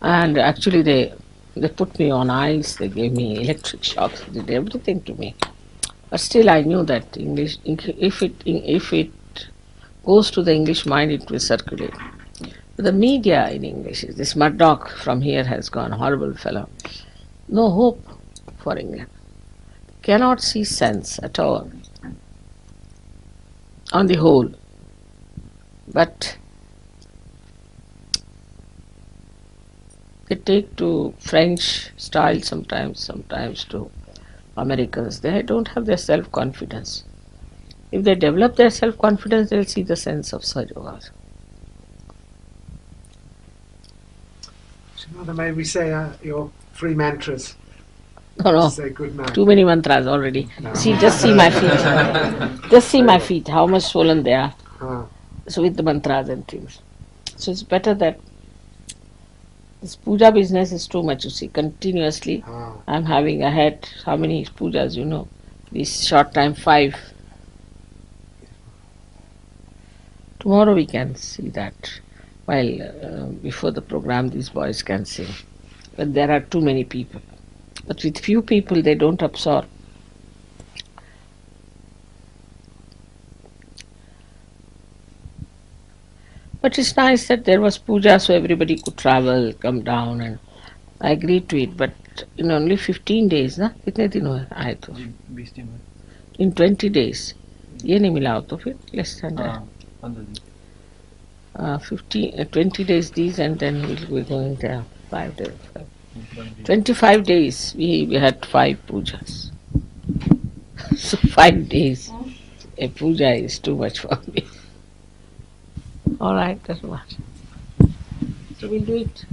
And actually they put me on ice, they gave me electric shocks, they did everything to me. But still I knew that English, if it goes to the English mind, it will circulate. But the media in English, this Murdoch from here has gone, horrible fellow. No hope for England. Cannot see sense at all, on the whole. But they take to French style sometimes to Americans. They don't have their self-confidence. If they develop their self-confidence, they'll see the sense of Sahaja. Mother, may we say your 3 mantras? No, Say good night. too many mantras already. No. See, just see my feet. Just see my feet, how much swollen they are. So with the mantras and things. So it's better that this puja business is too much, you see, continuously. I'm having ahead, how many pujas, you know, this short time, 5. Tomorrow we can see that, while before the program these boys can sing. But there are too many people. But with few people they don't absorb. But it's nice that there was puja so everybody could travel, come down, and I agreed to it. But in only 15 days, na? कितने दिन हुए आए तो? 20 दिन में. In 20 days. ये नहीं मिला हो तो फिर less than that. 20 days these, and then we'll be going there 5 days. 25 days we had 5 pujas. So 5 days. a puja is too much for me. All right, doesn't matter. So we'll do it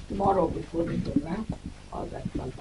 tomorrow before the program. All that fun.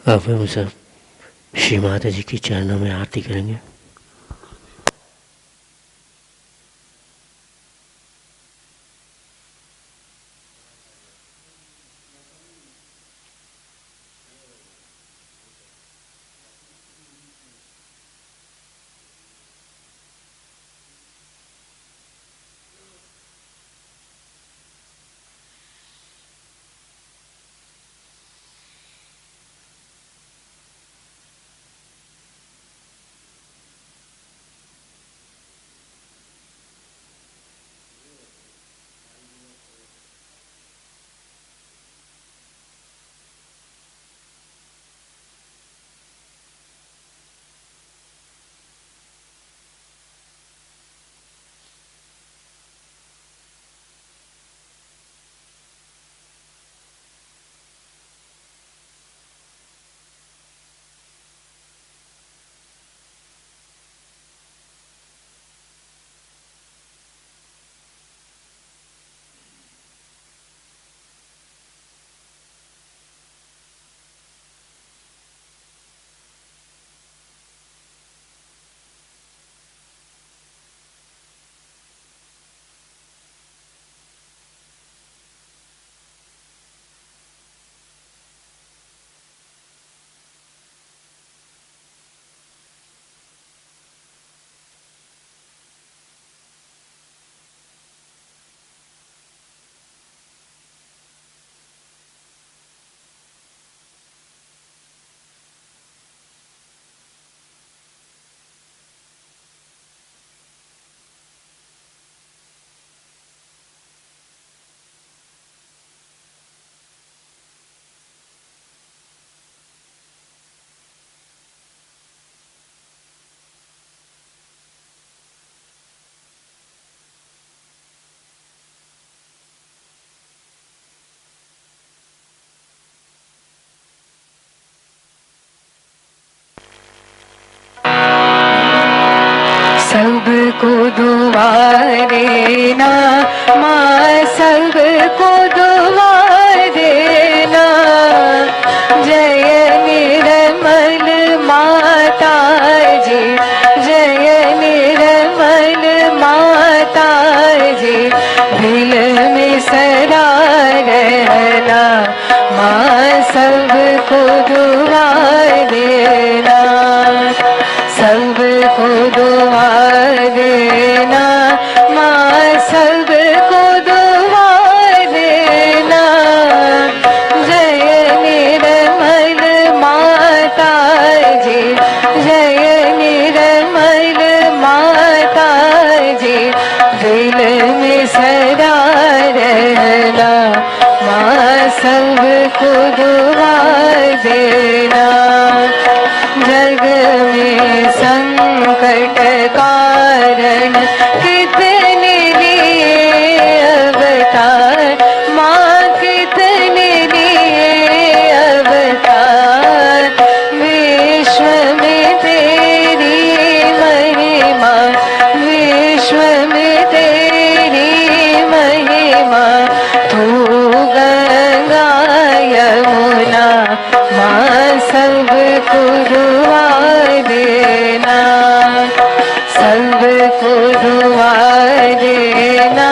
अब हम सब श्री माता जी के चरणों में आरती करेंगे। सबको दुआ देना माँ, सबको दुआ देना। जय निर्मल माता जी, जय निर्मल माता जी, दिल में सदा रहना माँ, सबको दुआ देना, सबको दुआ देना माँ, सबको दुआ देना। जय निर्मल माता जी, जय निर्मल माता जी, दिल में सदा रहना, माँ सबको दुआ देना। जग में संकट कारण कितने लिए अवतार, माँ कितने लिए अवतार। विश्व में तेरी महिमा, विश्व में तेरी महिमा। तू गंगा यमुना, माँ सबको दुआ देना, सबको दुआ देना,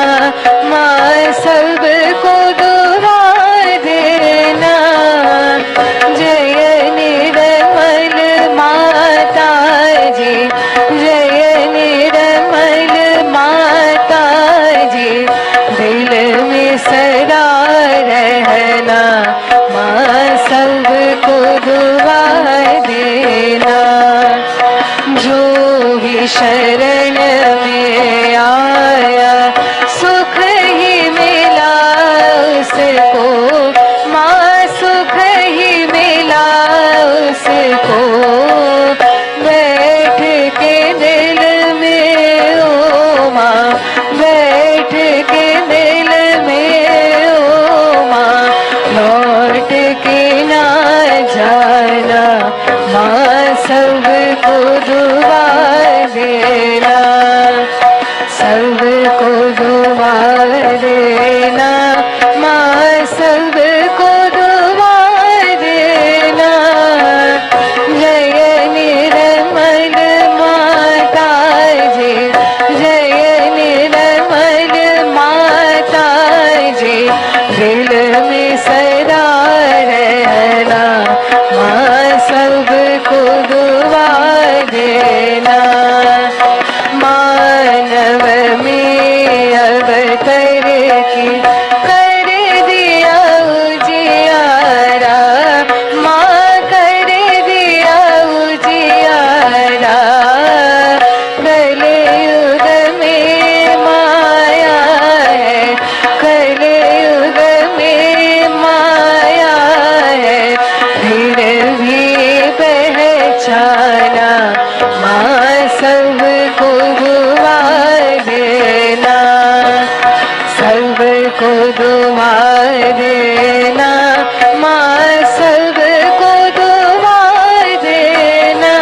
माँ सबको दुआ देना। जय निर्मल माता जी, जय निर्मल माता जी। दिल में सदा रहना, माँ सबको दुआ देना। जो भी शरण में आया सुख ही मिला उसको, माँ सुख ही मिला उसको। बैठ के दिल में ओ माँ, बैठ के दिल में ओ माँ। लौट के ना जाना, माँ सबको दुआ देना, सबको दुआ देना, माँ सबको दुआ देना। जय निर्मल माता जी, जय निर्मल माता जी। दिल में सदा रहना, माँ सबको दुआ देना। मानव में अवतर की कर दिया उजियारा, माँ कर दिया उजियारा। कलयुग में माया है, कलयुग में माया है। फिर भी पहचाना, माँ सबको दुआ देना, सबको दुआ देना, माँ सबको दुआ देना।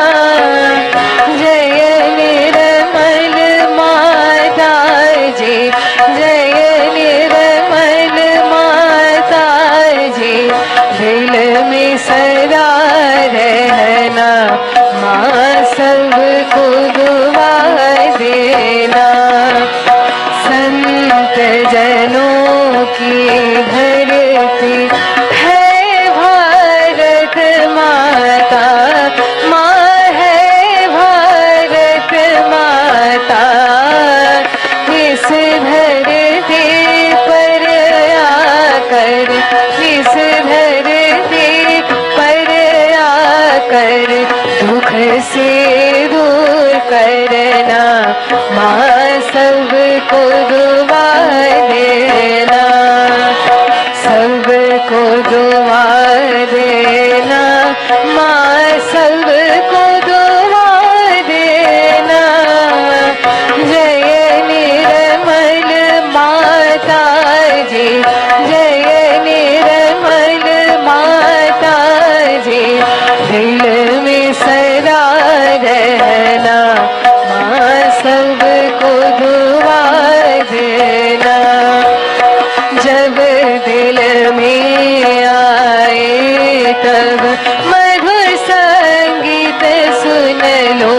जय निर्मल माता जी, जय निर्मल माता जी। दिल में सदा रहना, माँ सबको दुआ देना। संत जनों की धरती है भारत माता, माँ है भारत माता। इस धरती पर आकर, इस धरती पर आकर दुख से दूर करना, माँ सबको दुआ देना, सबको दुआ देना, माँ सबको दुआ देना। जय निर्मल माता जी, जय निर्मल माता जी। दिल में सदा रहना, माँ सबको दुआ देना। जब दिल में आए तब मधुर संगीत सुन लो,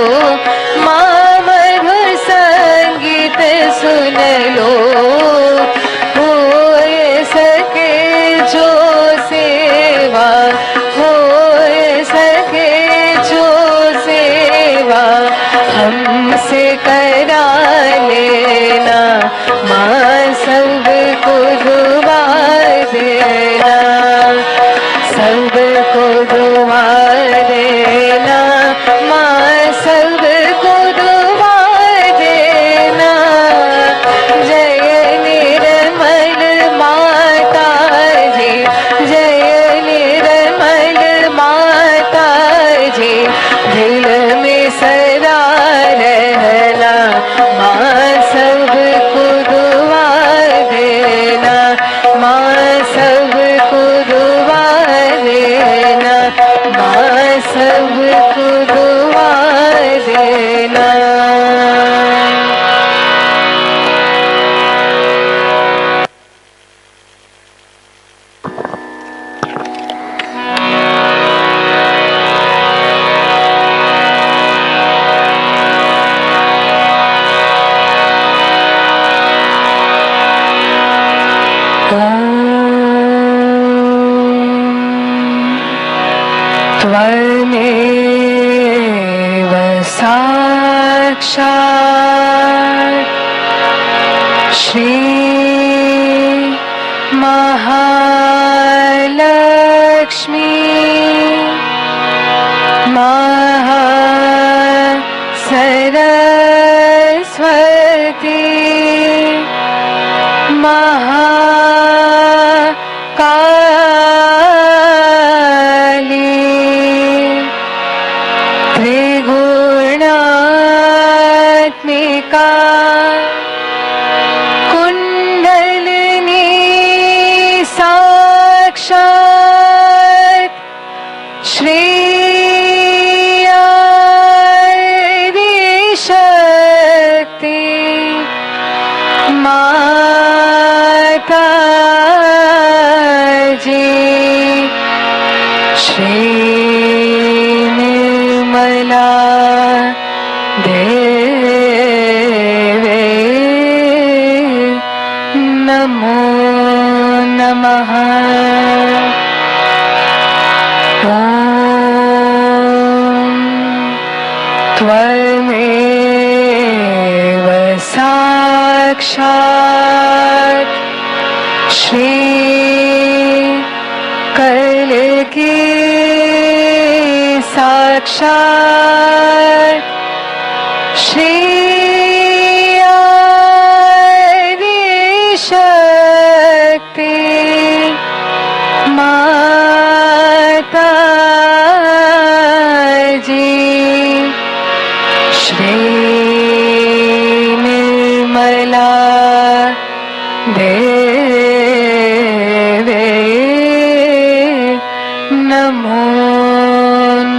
माँ मधुर संगीत सुन लो। हो सके जो सेवा, हो सके जो सेवा हमसे करा लेना, माँ सबको दुआ देना, सबको दुआ देना, माँ सबको दुआ देना। त्वमेव साक्षात् श्री महालक्ष्मी सरस्वती महाकाली त्रिगुणात्मिका कुंडलिनी साक्षात् श्री शक्ति माता जी श्री निर्मला देवे नमो नमः। त्वमेव साक्षात् श्री कलकी साक्षात् श्री आदिशक्ति माता जी श्री निर्मला देवे नमो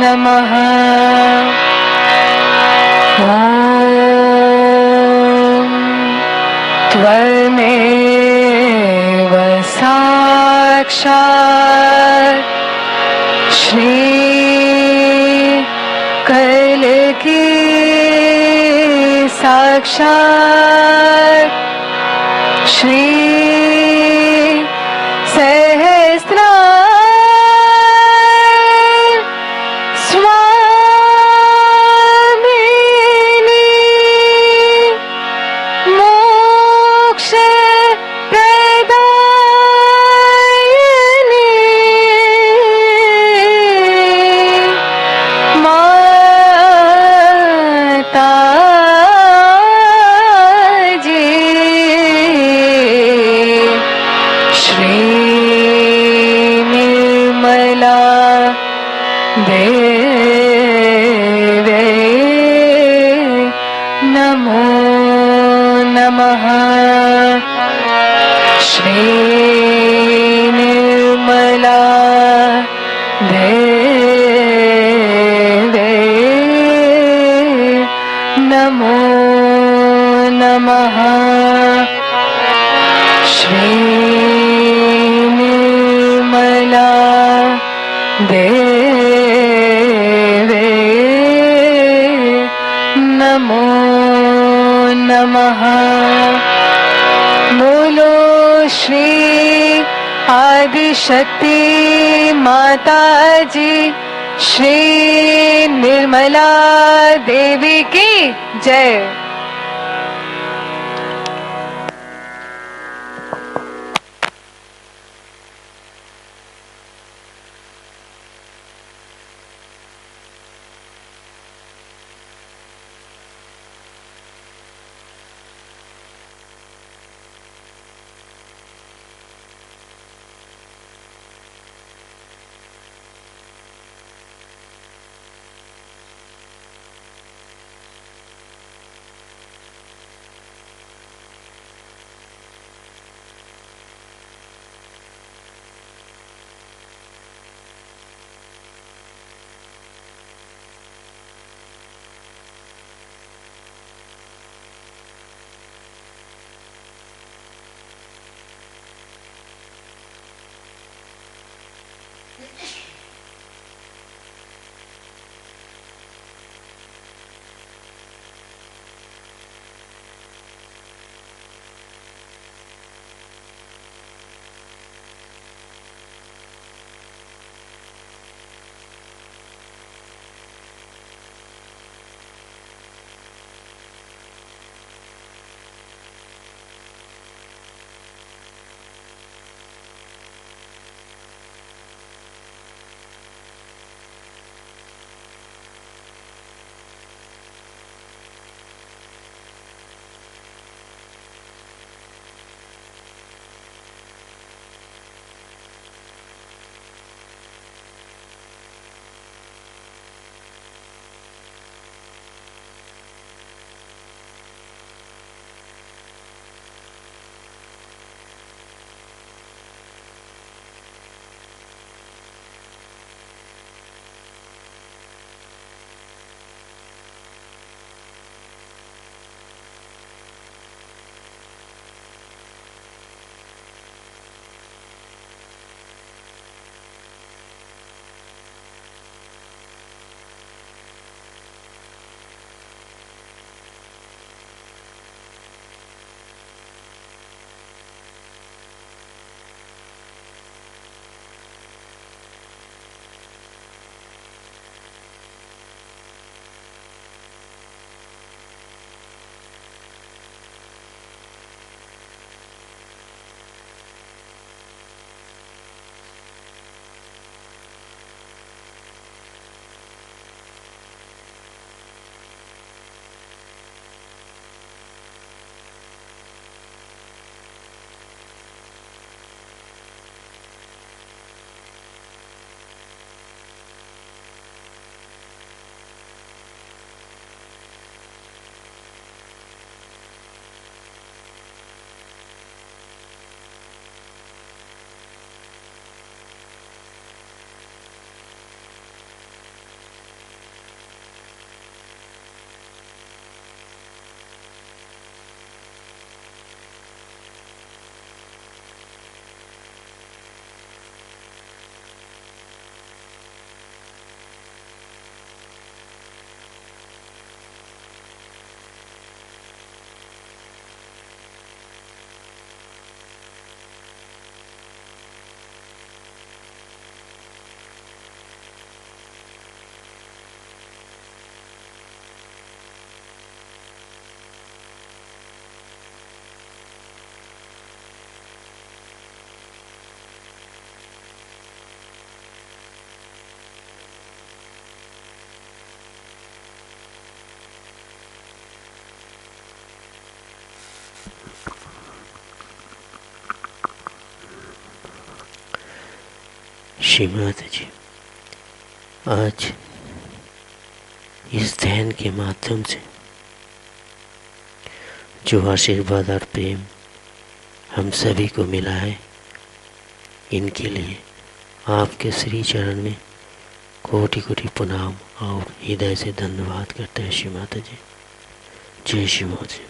नमः। त्वमेव साक्षात् श्री कलकी साक्षात् श्री सहस्रार स्वामिनी मोक्ष प्रदायिनी माता देवे नमो नमः। श्री निर्मला देवे नमो नमः। श्री निर्मला देवे नमो नमः। बोलो श्री आदिशक्ति माता जी श्री निर्मला देवी की जय। श्री माता जी, आज इस ध्यान के माध्यम से जो आशीर्वाद और प्रेम हम सभी को मिला है, इनके लिए आपके श्री चरण में कोटि कोटि प्रणाम और हृदय से धन्यवाद करते हैं श्री माता जी। जय श्री माता जी।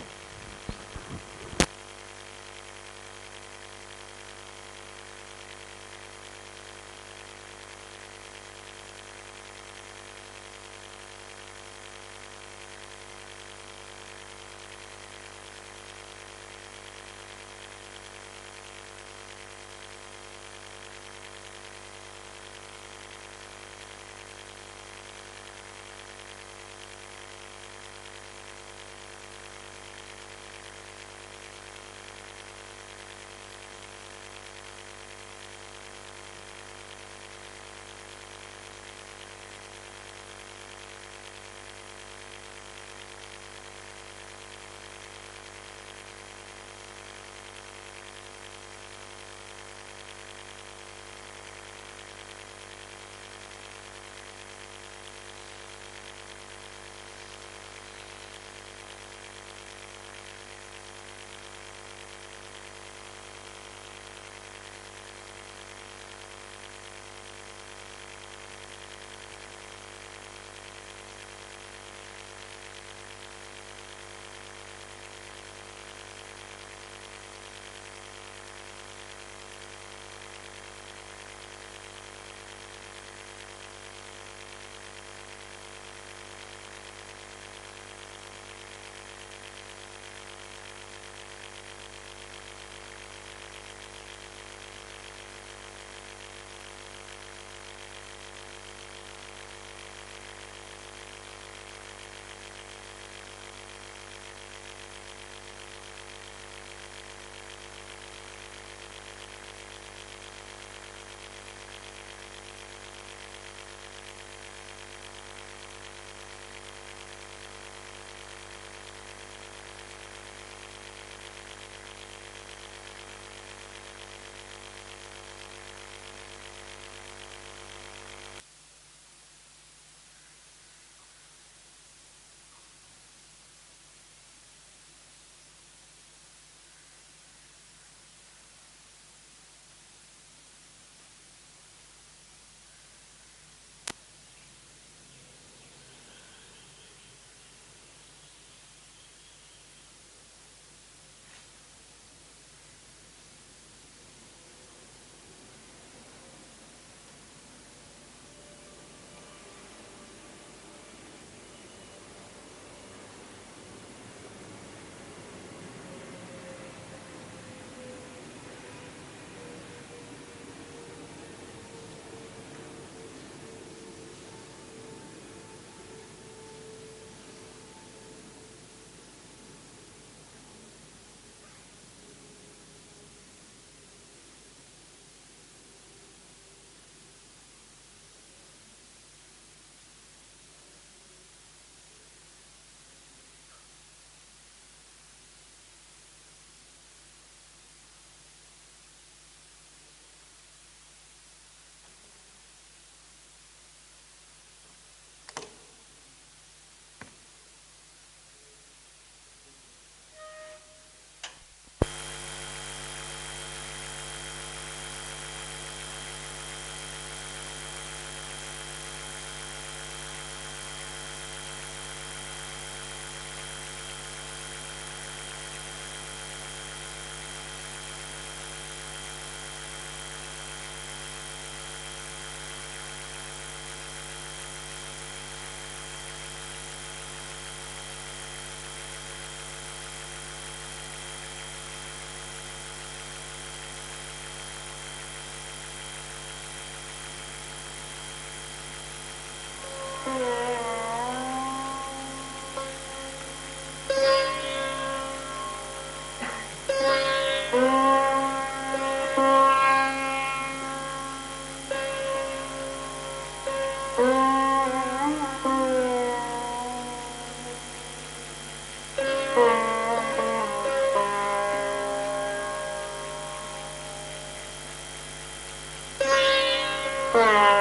Bye.